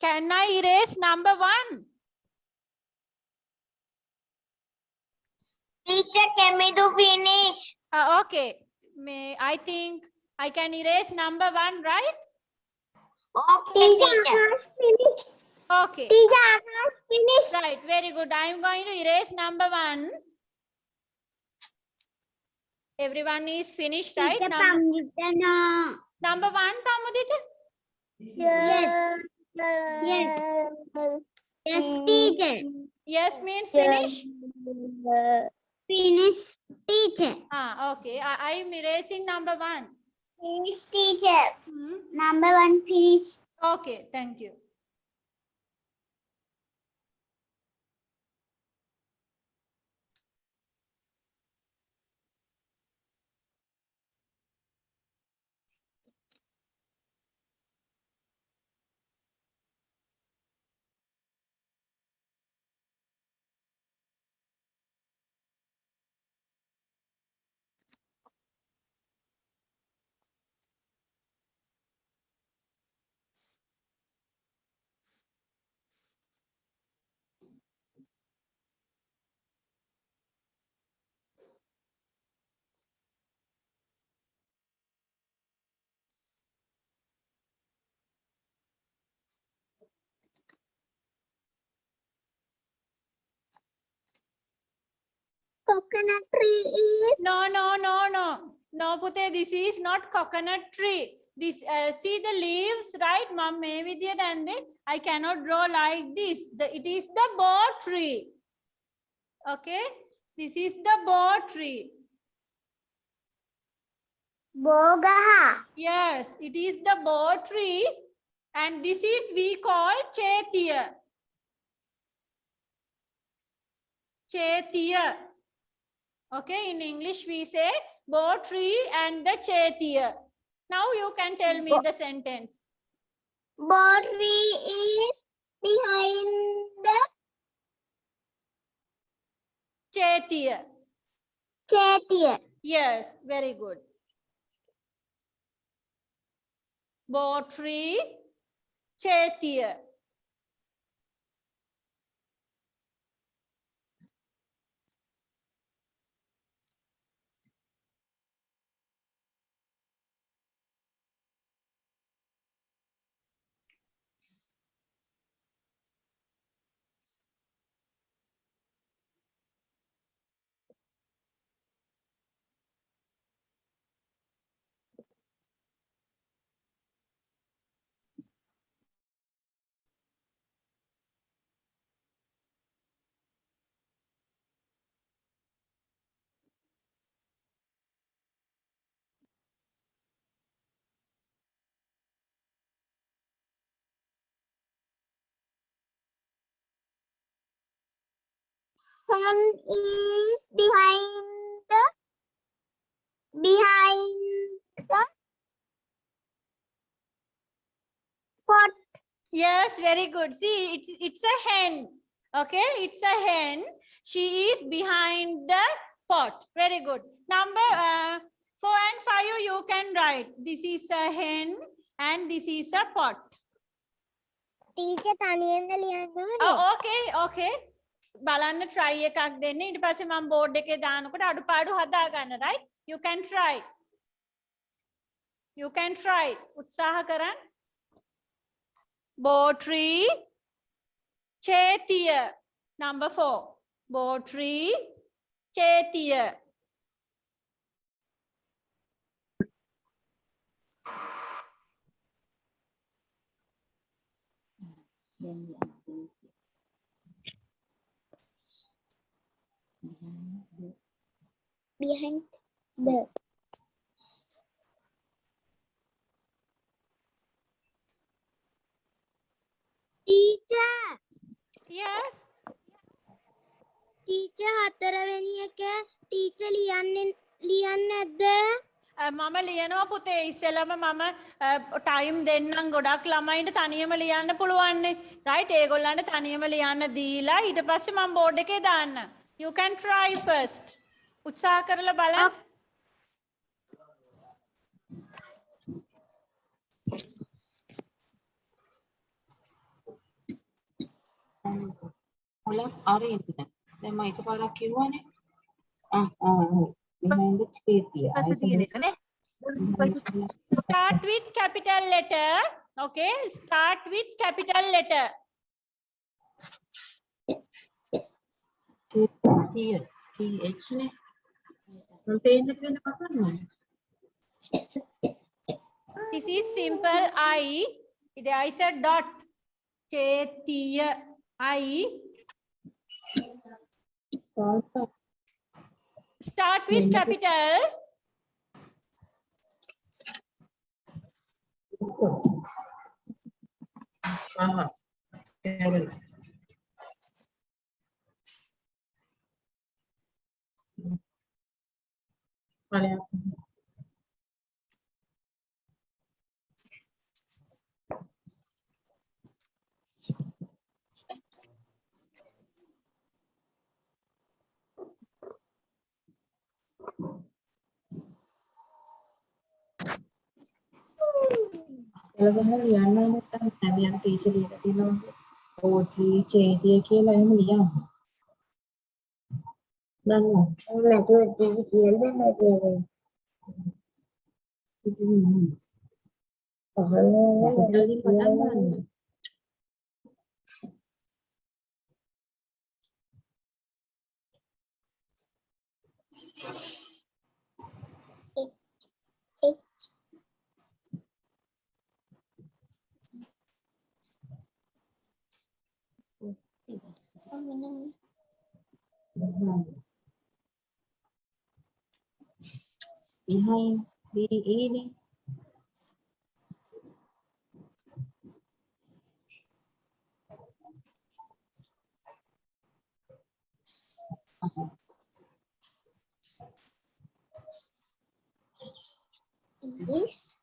Can I erase number 1? Teacher, can we do finish? Okay. I think I can erase number 1, right? Okay, teacher. Finish. Okay. Teacher, I can't finish. Right. Very good. I am going to erase number 1. Everyone is finished, right? Teacher, Number 1, Pamudita? Yes. Yes. Yes, teacher. Yes means finish? Finish, teacher. Okay. I am erasing number 1. Finish, teacher. Hmm. Number 1, finish. Okay. Thank you. Coconut tree is. No. No, Pute, this is not coconut tree. This see the leaves, right? Mom, maybe there, and then I cannot draw like this. It is the boar tree. Okay, this is the boar tree. Bogaha. Yes, it is the boar tree, and this is we call Chaitiya. Chaitiya. Okay, in English we say boar tree and the Chaitiya. Now you can tell me the sentence. Boar tree is behind the Chaitiya. Chaitiya. Yes, very good. Boar tree, Chaitiya. sun is behind the pot. Yes, very good. See, it's a hen. Okay, it's a hen. She is behind the pot. Very good. Number 4 and 5 you can write. This is a hen and this is a pot. Teacher තනියෙන්ද ලියන්න ඕනේ? Oh, okay. බලන්න try එකක් දෙන්න. ඊට පස්සේ මම board එකේ දානකොට අඩුපාඩු හදා ගන්න, right? You can try. උත්සාහ කරන්න. Botri Chetiya. Number 4. Botri Chetiya. Then the Behind the teacher. Yes. teacher හතරවෙනි එක teacher ලියන්නේ නැද්ද? මම ලියනවා පුතේ ඉස්සෙල්ලම මම ටයිම් දෙන්නම් ගොඩක් ළමයින්ට තනියම ලියන්න පුළුවන් නේ රයිට් ඒගොල්ලන්ට තනියම ලියන්න දීලා ඊට පස්සේ මම බෝඩ් එකේ දාන්න you can try first උත්සාහ කරලා බලන්න මොලක් ආරෙන්ද දැන් මම එකපාරක් කිව්වනේ behind the Chetia. Start with capital letter. Okay, start with capital letter. Chetia. TH ne. Nam page එක වෙන කපන්න. This is simple I. I said dot. Chetia I. Start with capital. එළගම ලියන්න නැත්නම් හැමියන් ටීචර් ලියලා තියෙනවා පොට්‍රි චේතිය කියලා එහෙම ලියන්න. දන්නවා. නැතුව කියලා දෙන්න. ඉතින් පහළදී පටන් ගන්න. Behind the eating. This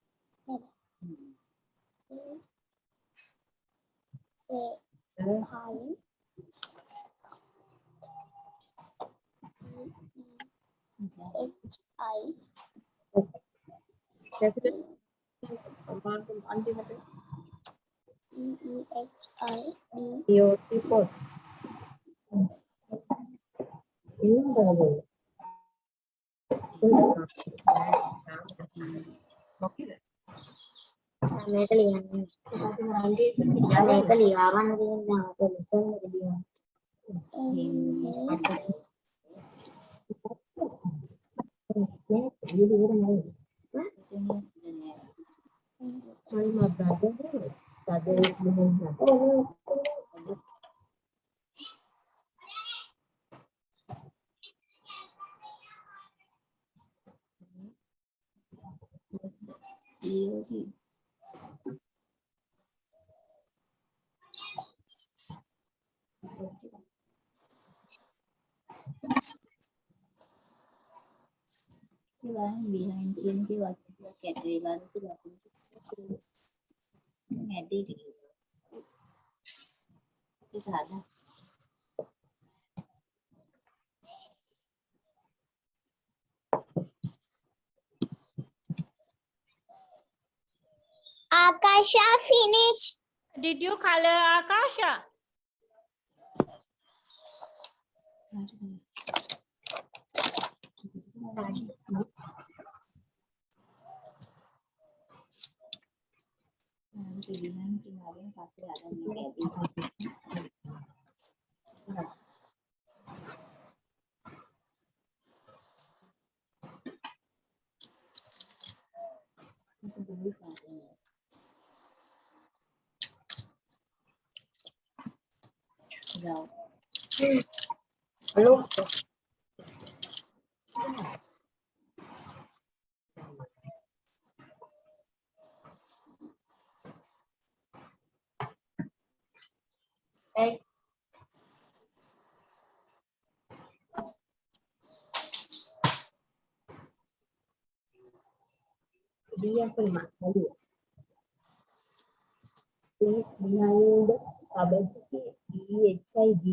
මේක ලියන්න. මේක ලියාගන්න දෙන්න අපේ ලෙසන් එක ලියන්න. behind in the what category Akasha finished. Did you color Akasha? Look. Hey. Dia prima lalu. Please behind DHID.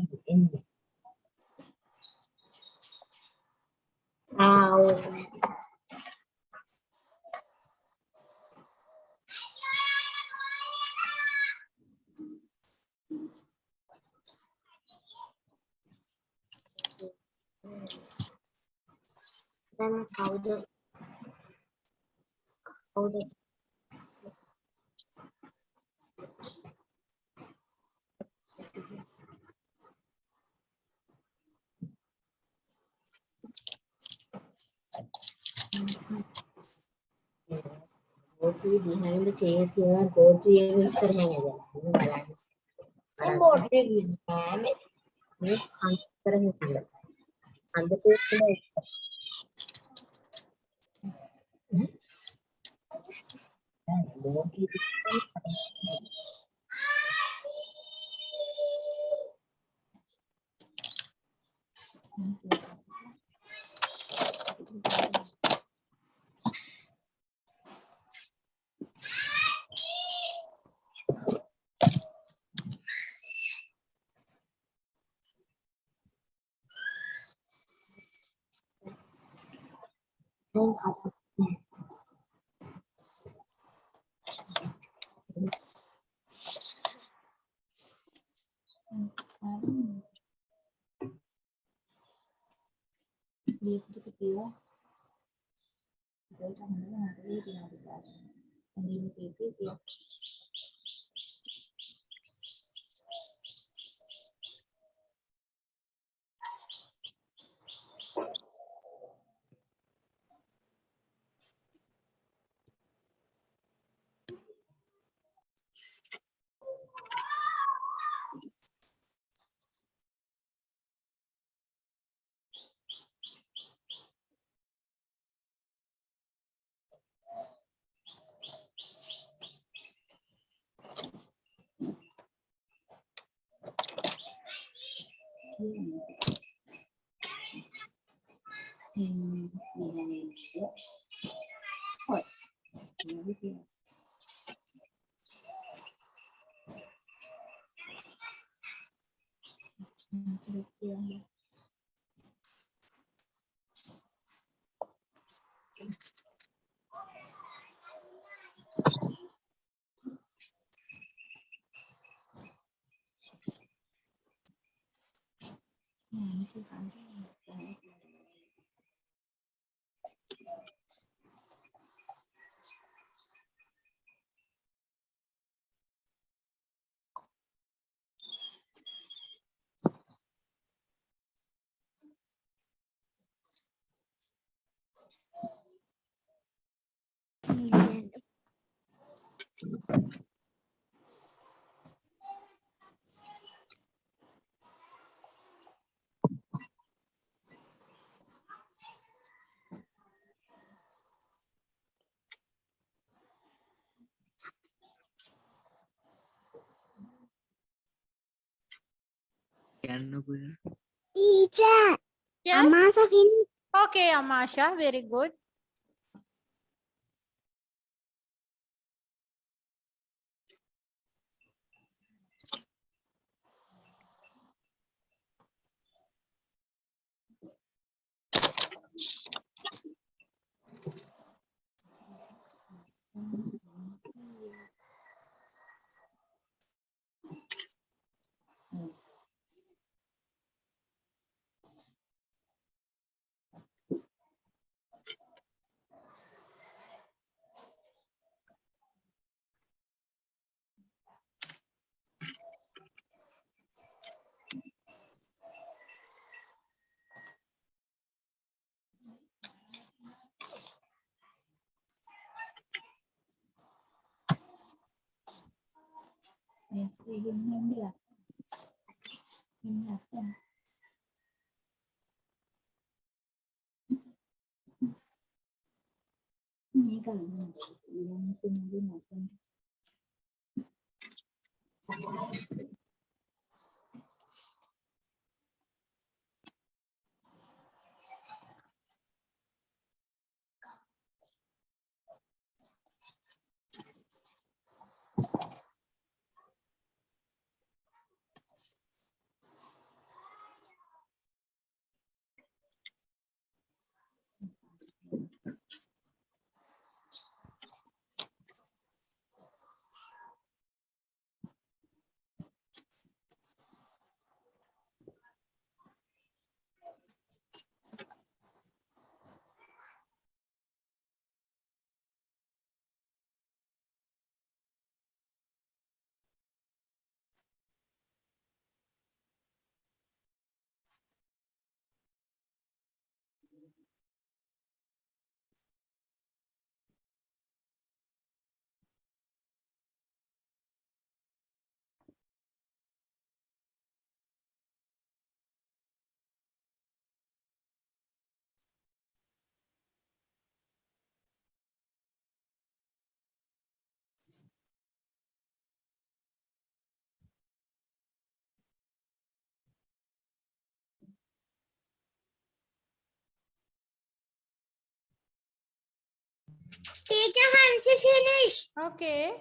Then how the go to behind the chair here, go to your Mr. Hanging. And what is ma'am? Yes, answer here. And the person Teacher. Yes. Amasa finished. Okay, Amasha, very good. Teacher Hansi finished. Okay.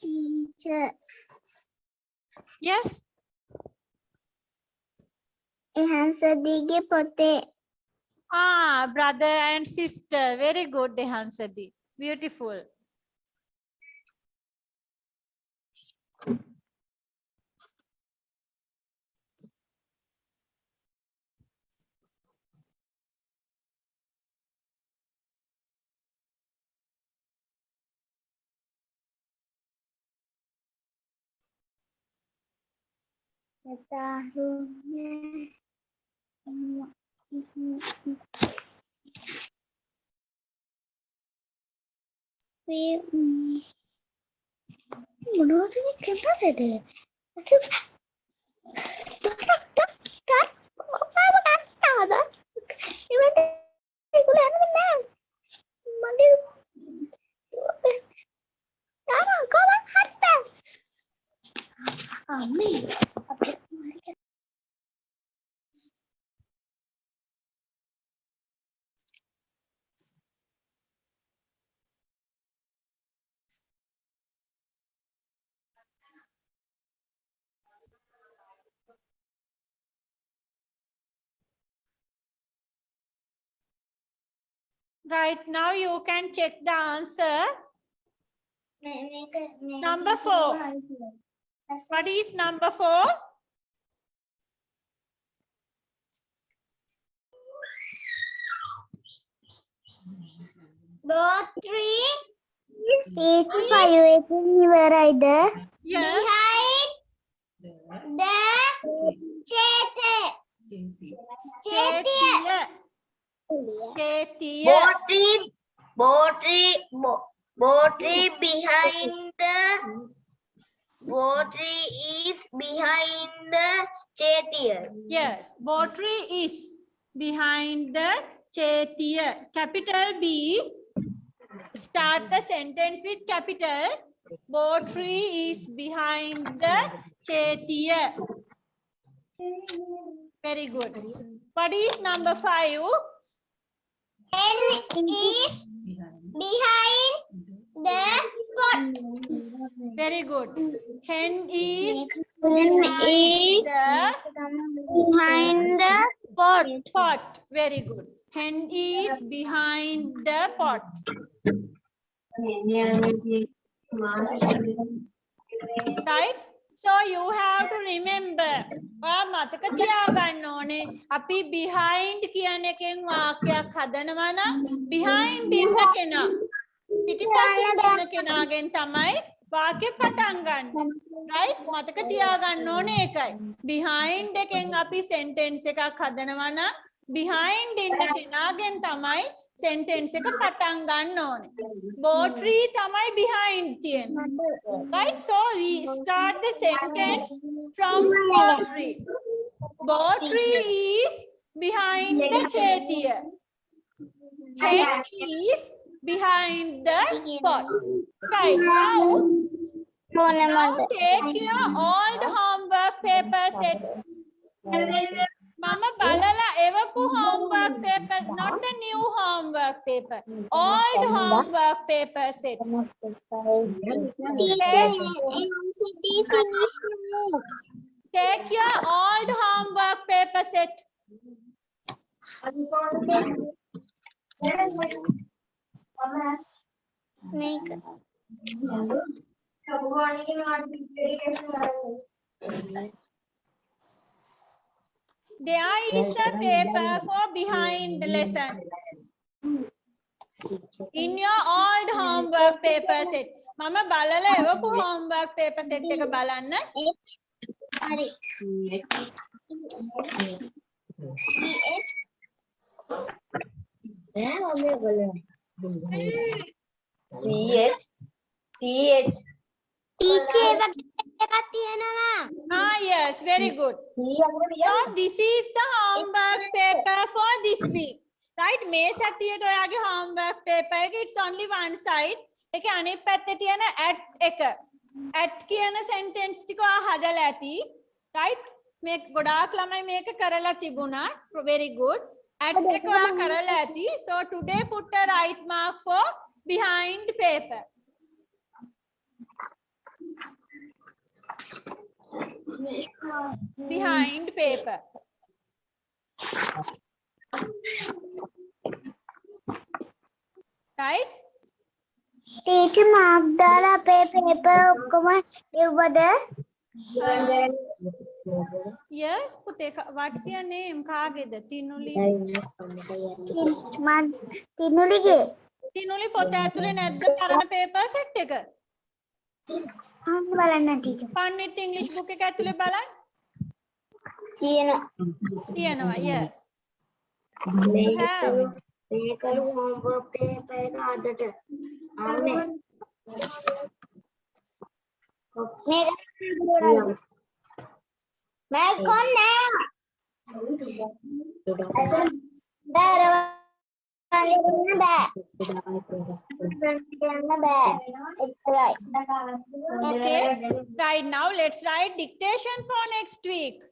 Teacher. Yes. Hansadige pote. Ah, brother and sister. Very good, Dehansadi. Beautiful. මොනවද මේ කරන්නද? Right now you can check the answer. Number 4. What is number 4? Both three is 5 ඉවරයිද? Yes. Behind the Chethiya. Chethiya. Botry behind the Botry is behind the Chethiya. Yes. Botry is behind the Chethiya. Capital B. Start the sentence with capital. Botry is behind the Chethiya. Very good. What is number 5? N is behind the Very good. Hen is Is behind the pot. pot. Very good. Hen is behind the pot. Right? So you have to remember. මතක තියාගන්න ඕනේ අපි behind කියන එකෙන් වාක්‍යයක් හදනවා නම් behind ඉන්න කෙනා පිටිපස්සෙන් ඉන්න කෙනාගෙන් තමයි වාක්‍ය පටන් ගන්න. right? මතක තියාගන්න ඕනේ ඒකයි. behind එකෙන් අපි sentence එකක් හදනවා නම් behind ඉන්න කෙනාගෙන් තමයි sentence එක පටන් ගන්න ඕනේ. Botry තමයි behind තියෙන්නේ. Right? So we start the sentence from Botry. Botry is behind the Chetiya. Hen is behind the pot. Right. Now take your old homework paper set. Mama balala evapu homework paper, not the new homework paper. Old homework paper set. Take your old homework paper set. There is a paper for behind lesson. In your old homework paper set. Mama balala evapu homework paper set එක බලන්න. හරි. Yes, very good. So this is the homework paper for this week. Right? මේ සතියට ඔයාගේ homework paper එක it's only one side. ඒකේ අනිත් පැත්තේ තියෙන at එක. at කියන sentence ටික ඔයා හදලා ඇති. Right? මේ ගොඩාක් ළමයි මේක කරලා තිබුණා. Very good. at එක ඔයා කරලා ඇති. So today put a right mark for behind paper. Behind paper. Right? Teacher mark dala paper ඔක්කොම ඉවද? Yes, පුතේ what's your name? කාගේද? තිනුලි. මන් තිනුලිගේ. තිනුලි පොත ඇතුලේ නැද්ද පරණ paper set එක? බලන්න ටීචර්. පන්විත් English book එක ඇතුලේ බලන්න. තියෙනවා. Yes. මේකලු homework paper එක අදට අන්නේ මේක කොන්නේ Okay. Right now let's write dictation for next week.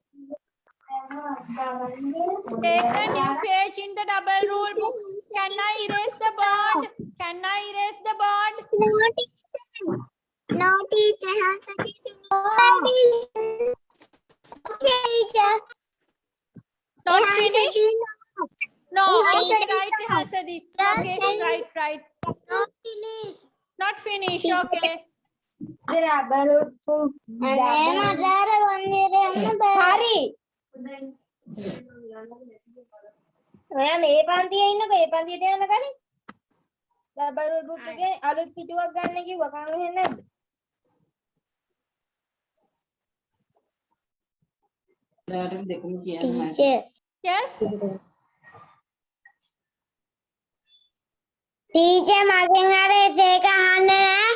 Take a new page in the double rule book. Can I erase the board? Can I erase the board? No teacher. Okay, teacher. Not finished? No. Okay, right, Hasadi. Okay, right. Not finished. Not finished. Okay. ඔයා මේ පන්තියේ ඉන්නකෝ ඒ පන්තියට යන්න කලින් double book එකේ අලුත් පිටුවක් ගන්න කිව්වා කන් එහෙම නැද්ද ටීචර් Yes. ටීචර් මගෙන් අර ඒක අහන්න නෑ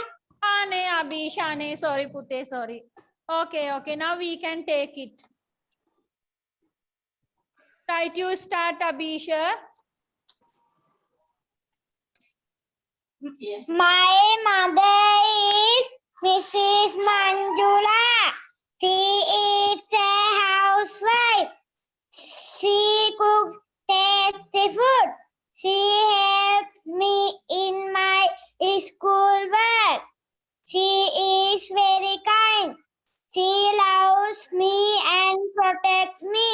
Abhishane, sorry Pute, sorry. Okay, now we can take it. Right, you start Abhisha. My mother is Mrs. Manjula. She is a housewife. She cooks tasty food. She helps me in my school work. loves me and protects me.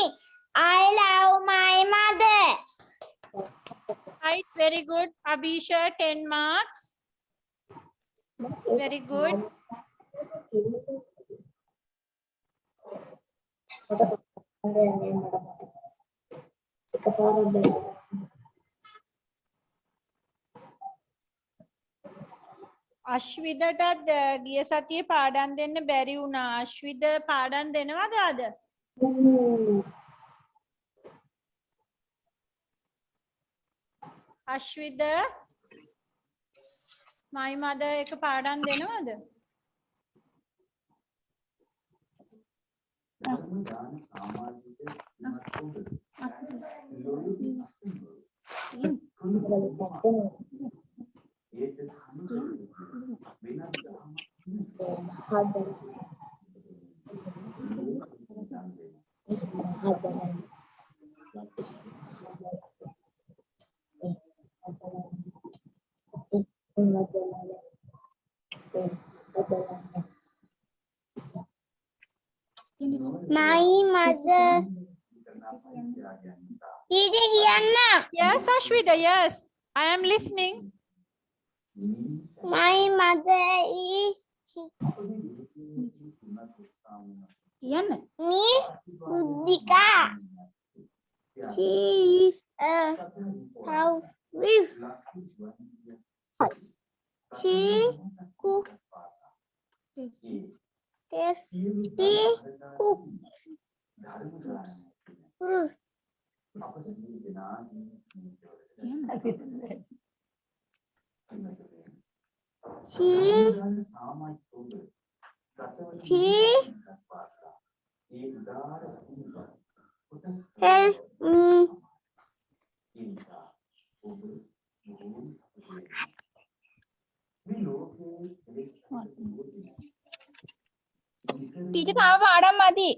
I love my mother. Right, very good. Abhisha, 10 marks. Very good. අශ්විදටත් ගිය සතියේ පාඩම් දෙන්න බැරි වුණා. අශ්විද පාඩම් දෙනවද අද? අශ්විද my mother එක පාඩම් දෙනවද? My mother. Teacher කියන්න. Yes Ashwida, yes. I am listening. My mother is කියන්න. Miss Buddhika. She is a housewife. She cooks. She cooks. Fruits. She helps me. Teacher තාම පාඩම් මදි.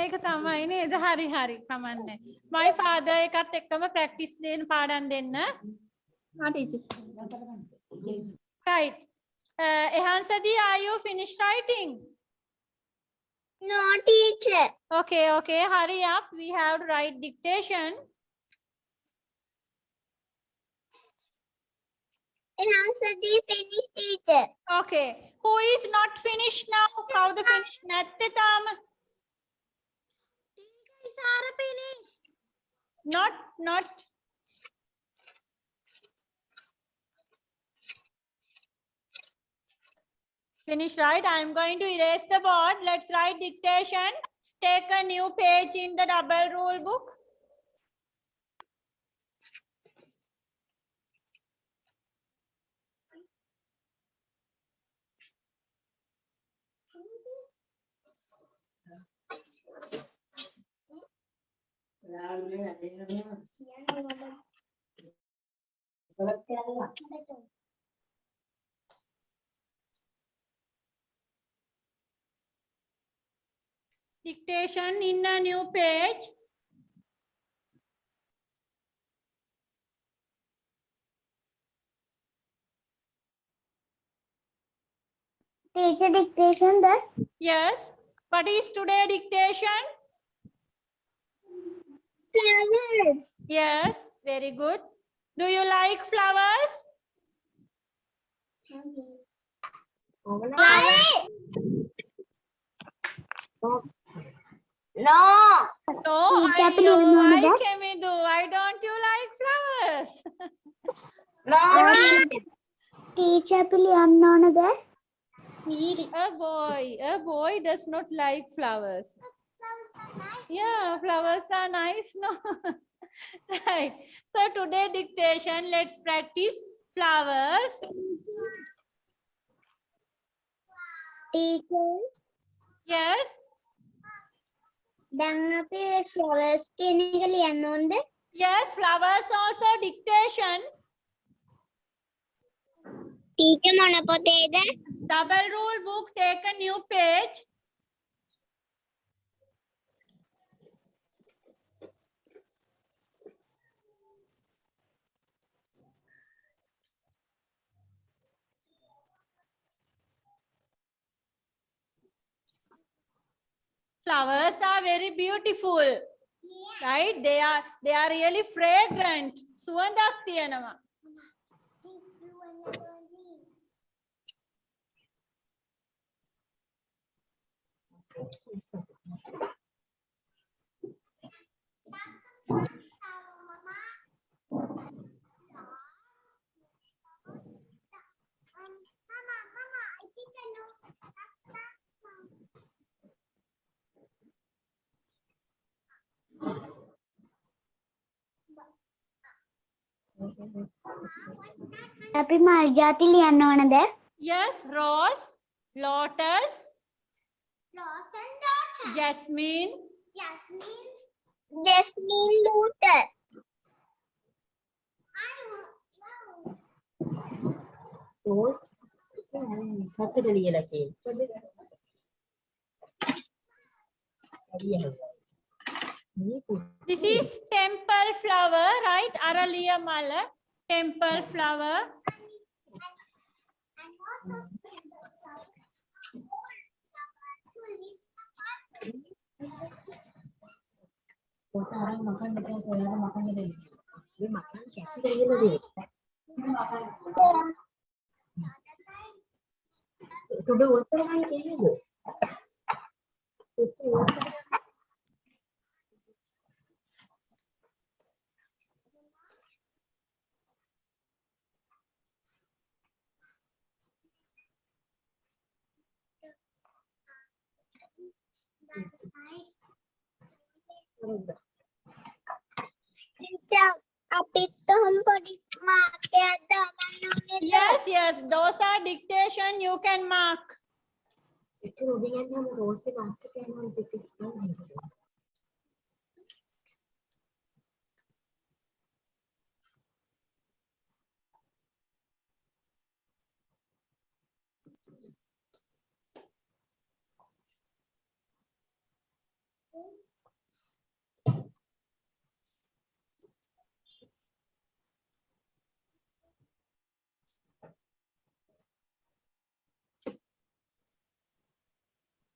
ඒක තමයි නේද? හරි හරි කමන්නේ. my father එකත් එක්කම practice දෙන්න පාඩම් දෙන්න. හා teacher. Right. Ehansadi, are you finished writing? No, teacher. Okay, okay. Hurry up. We have to write dictation. And answer the finished, teacher. Okay. Who is not finished now? How the finished? Nattetam. Teacher, Sarah finished. Not. Finish, right? I am going to erase the board. Let's write dictation. Take a new page in the double rule book. Dictation in a new page. Teacher, dictation that. Yes. What is today dictation? Flowers. Yes. Very good. Do you like flowers? Flowers. No. No, Teacher, I please remember why that. Kemidu? Why don't you like flowers? No. Teacher, please know that. A boy does not like flowers. Yeah, flowers are nice, no? Right. So today dictation, let's practice flowers. Teacher, Yes. දැන් අපි flowers කියන එක ලියන්න ඕනද? Yes, flowers also dictation. Teacher, මොන පොතේද? Double rule book, take a new page. Flowers are very beautiful, right? They are really fragrant. සුවඳක් තියෙනවා. අපි මල් ජාති ලියන්න ඕනද? Yes, rose, lotus, Rose and lotus. jasmine, Jasmine lotus. Rose සතර ලියලා තියෙන්නේ. this is temple flower, right? Araliya mala, temple flower. orang makan betul saya makan dari dia makan siapa dari tadi itu udah water kan kayaknya bu itu water Yes, those are dictation you can mark. itu rodingan हम रोज से वास्ते क्या हम देखते हैं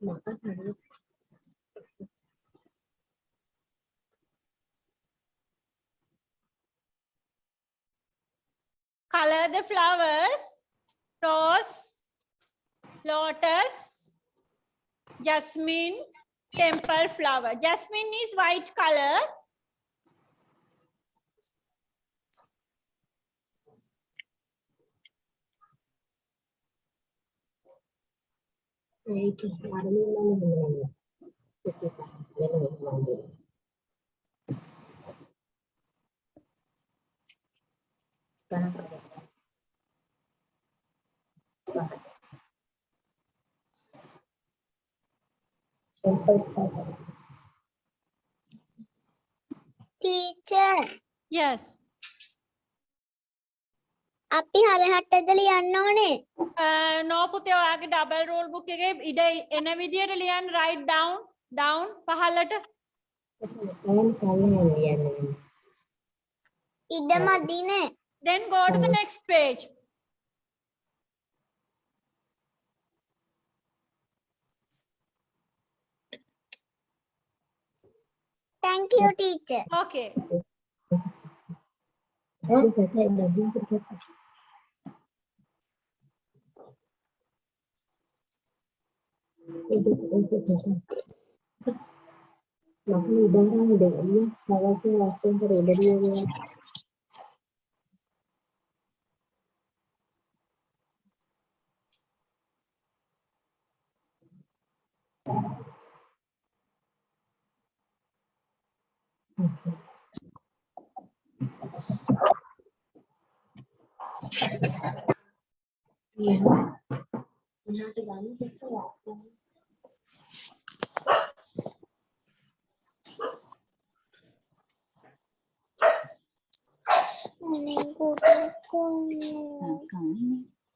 makan hari Color the flowers: rose, lotus, jasmine, temple flower. Jasmine is white color. itu ada mana kita sekarang Teacher, Yes. අපි හරහටද ලියන්න ඕනේ? No පුතේ ඔයාගේ double rule book එකේ ඉඩ එන විදියට ලියන්න, write down පහළට. ඉඩ මදිනේ. Then go to the next page. Thank you, teacher. Okay.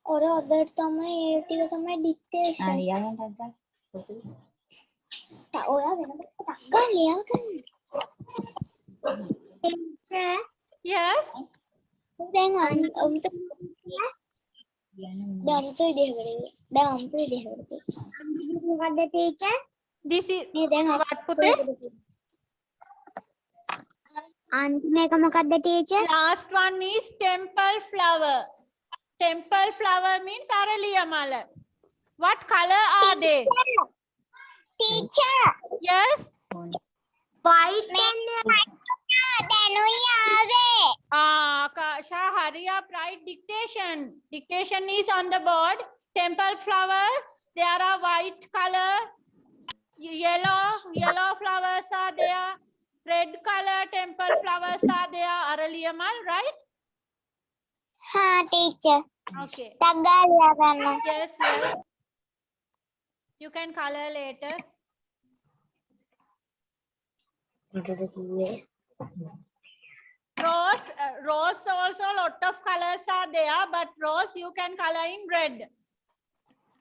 ඔර අදට තමයි ඒ ටික තමයි dictation. ලියන්න ටක්ගා. ඔයා වෙනකොට ටක් ගාලා ලියා ගන්න. teacher, Yes. දැන් අමුතු දැන් අමුතු විදිහකට. මොකද්ද teacher? This is මේ දැන් what පුතේ? අන්තිම එක මොකක්ද teacher? Last one is temple flower. Temple flower means අරලිය මල. What color are they? Teacher Yes. white and දැනුයි ආවේ. Kasha, hurry up, write dictation. Dictation is on the board. Temple flower, there are white color, yellow flowers are there, red color temple flowers are there. Araliyamal, right? හා teacher Okay. ටක් ගාලා ගන්න. Yes. You can color later. මොකද කිව්වේ? Rose also lot of colors are there, but rose you can color in red.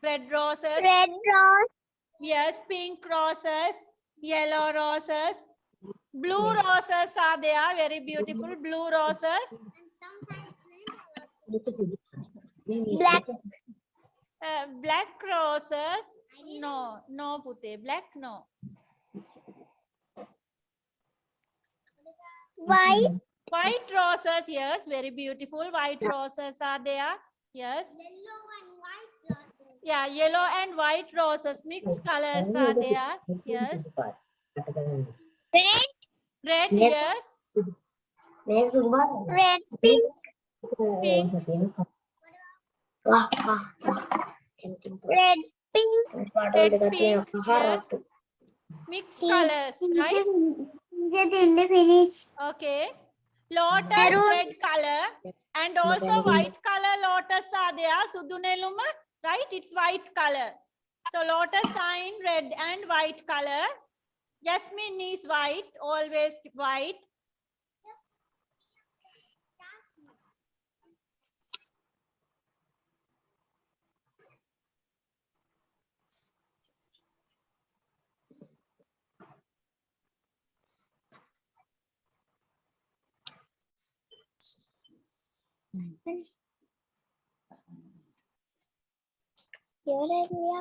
Red roses. red rose Yes, pink roses, yellow roses, blue roses are there, very beautiful blue roses. black Black roses, no pute, black no. white White roses, yes, very beautiful white roses are there. Yes, yellow and white roses. yeah, yellow and white roses, mixed colors are there. Yes, red red, yes, මේක සුදු පාට. red pink Pink. red pink පාට Red, දෙකක් pink, තියෙනවා. yes. Mixed colors, right? teacher didn't finish. Okay. Lotus Maroon. red color and also white color lotus are there. Suduneluma, right? It's white color. So lotus sign red and white color. Jasmine is white, always white. Yaudah itu ya.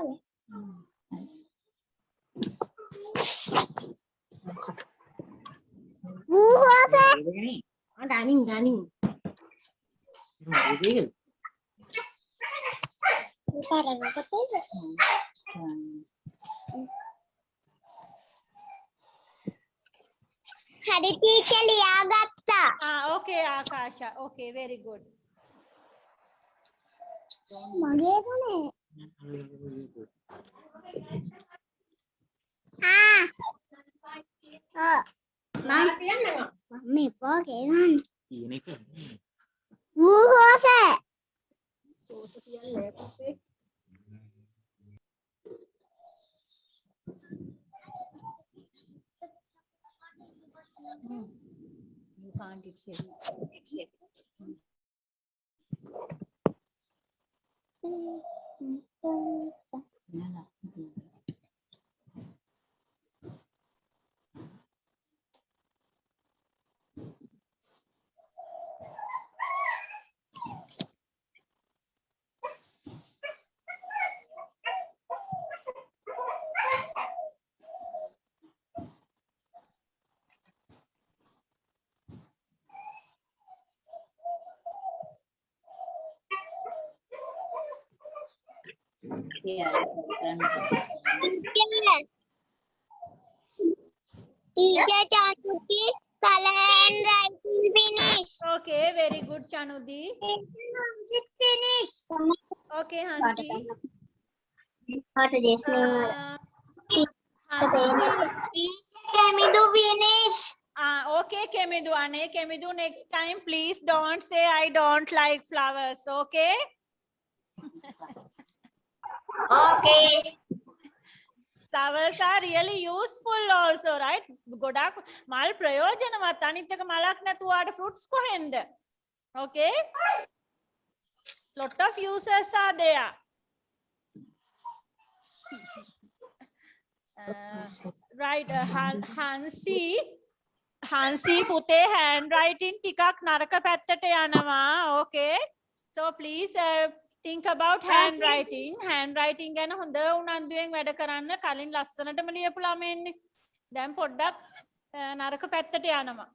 Buah ඩානින්. Bukan apa saja. Hari teacher ලියාගත්තා. Okay, Akasha. Okay, very good. මගේ නේ. මේ පොකේ ගන්න. කියන එක බුහෝස. You can't say. Teacher Chanuti, color and writing finish. Okay, very good, Chanudi. Finish. Okay, Hansi. Hansi. Kemidu finish. Okay, Kemidu, Ane. Kemidu, next time, please don't say I don't like flowers, okay? Okay. Flowers are really useful also, right? ගොඩක් මල් ප්‍රයෝජනවත් අනිත් එක මලක් නැතුවාට fruits කොහෙන්ද? Okay? Lot of uses are there. Right, Hansi පුතේ handwriting ටිකක් නරක පැත්තට යනවා. Okay? So please think about handwriting. Handwriting ගැන හොඳ උනන්දුවෙන් වැඩ කරන්න. කලින් ලස්සනටම ලියපු ළමයින්නේ. දැන් පොඩ්ඩක් නරක පැත්තට යනවා.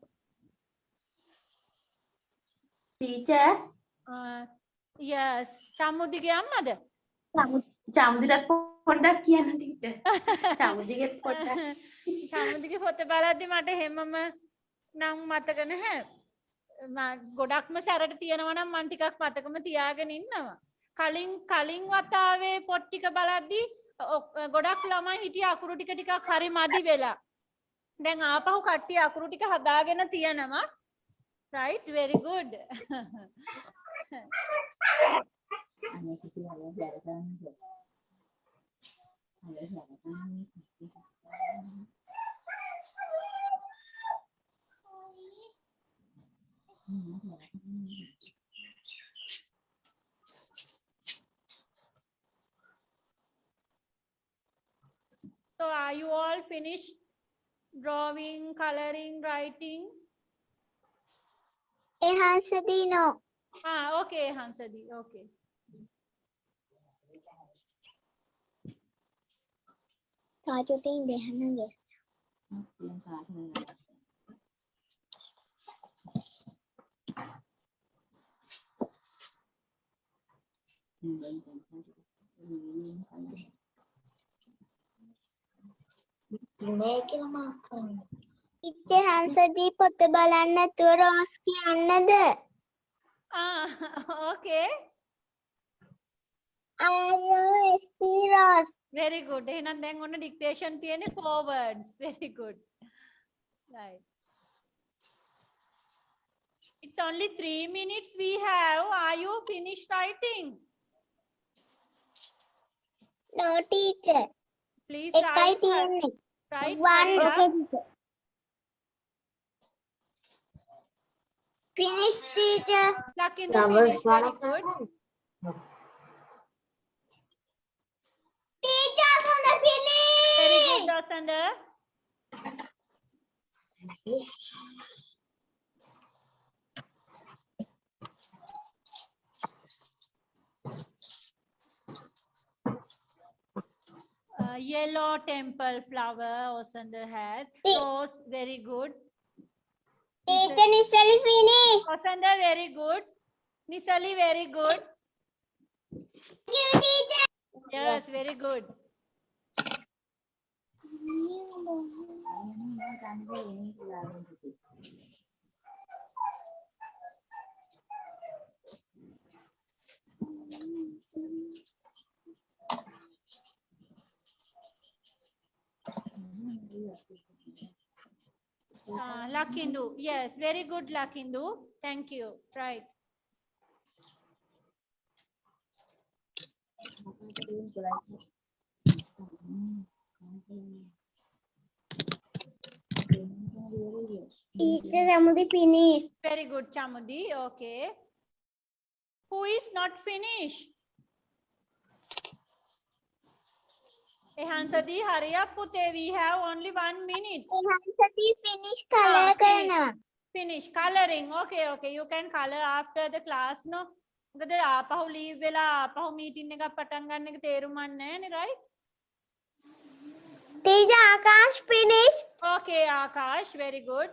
Teacher, Yes. චමුදිගේ අම්මද? චමුදිට පොඩ්ඩක් කියන්න teacher. චමුදිගේ පොඩ්ඩක්. චමුදිගේ පොත බලද්දි මට හැමම නම් මතක නැහැ. ගොඩක්ම සැරට තියෙනවා නම් මම ටිකක් මතකම තියාගෙන ඉන්නවා. කලින් වතාවේ පොත් ටික බලද්දි ගොඩක් ළමයි හිටිය අකුරු ටික ටිකක් හරි මදි වෙලා. දැන් ආපහු කට්ටිය අකුරු ටික හදාගෙන තියෙනවා. Right, very good. So are you all finished drawing, coloring, writing? Hansadi no. Okay, Hansadi, okay. Tajuddin dehanage. මේකේ මාක් කරන්න. ඉතින් Hansadi පොත බලන්න නැතුව රෝස් කියන්නද? Okay. Rose. Very good. එහෙනම් දැන් ඔන්න dictation තියෙන්නේ 4 words. Very good. Right. It's only 3 minutes we have. Are you finished writing? No, teacher. Please එකයි write. තියෙන්නේ. Write. One. Maria. Okay, teacher. Finish, teacher. Lakindu Numbers finish. Very one. good. Teacher, on the finish. Very good, Dosanda. Yellow temple flower Osanda has. Rose, very good. Teacher, Nisali finish. Osanda, very good. Nisali, very good. Thank you, teacher. Yes, very good. Lakindu, yes, very good, Lakindu. Thank you. Right. Teacher, Samudi finish. Very good, Chamudi. Okay. Who is not finished? Hansadi, hurry up, Pute. We have only 1 minute. Hansadi finish color කරනවා. Finish coloring. Okay, okay. You can color after the class, no? මොකද ආපහු leave වෙලා ආපහු meeting එකක් පටන් ගන්න එක තේරුම්ක් නැහැ නේ, right? Teacher, Akash finish. Okay, Akash, very good.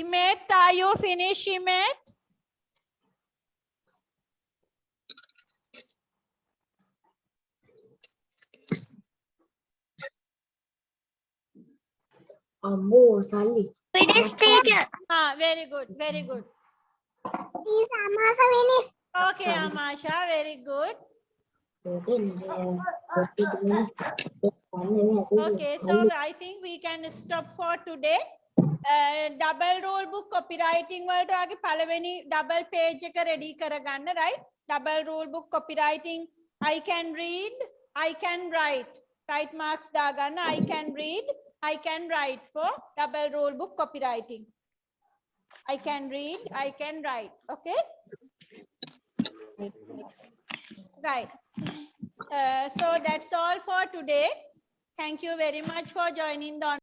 Imet, are you finished, Imet? අම්මෝ සල්ලි. Finish, teacher. Very good, very good. Teacher, Amasha finish. Okay, Amasha, very good. Okay, so I think we can stop for today. Double rule book copywriting වලට වගේ පළවෙනි double page එක ready කරගන්න, right? Double rule book copywriting. I can read, I can write. Right marks දාගන්න. I can read, I can write for double rule book copywriting. I can read, I can write. Okay? Right. So that's all for today. Thank you very much for joining the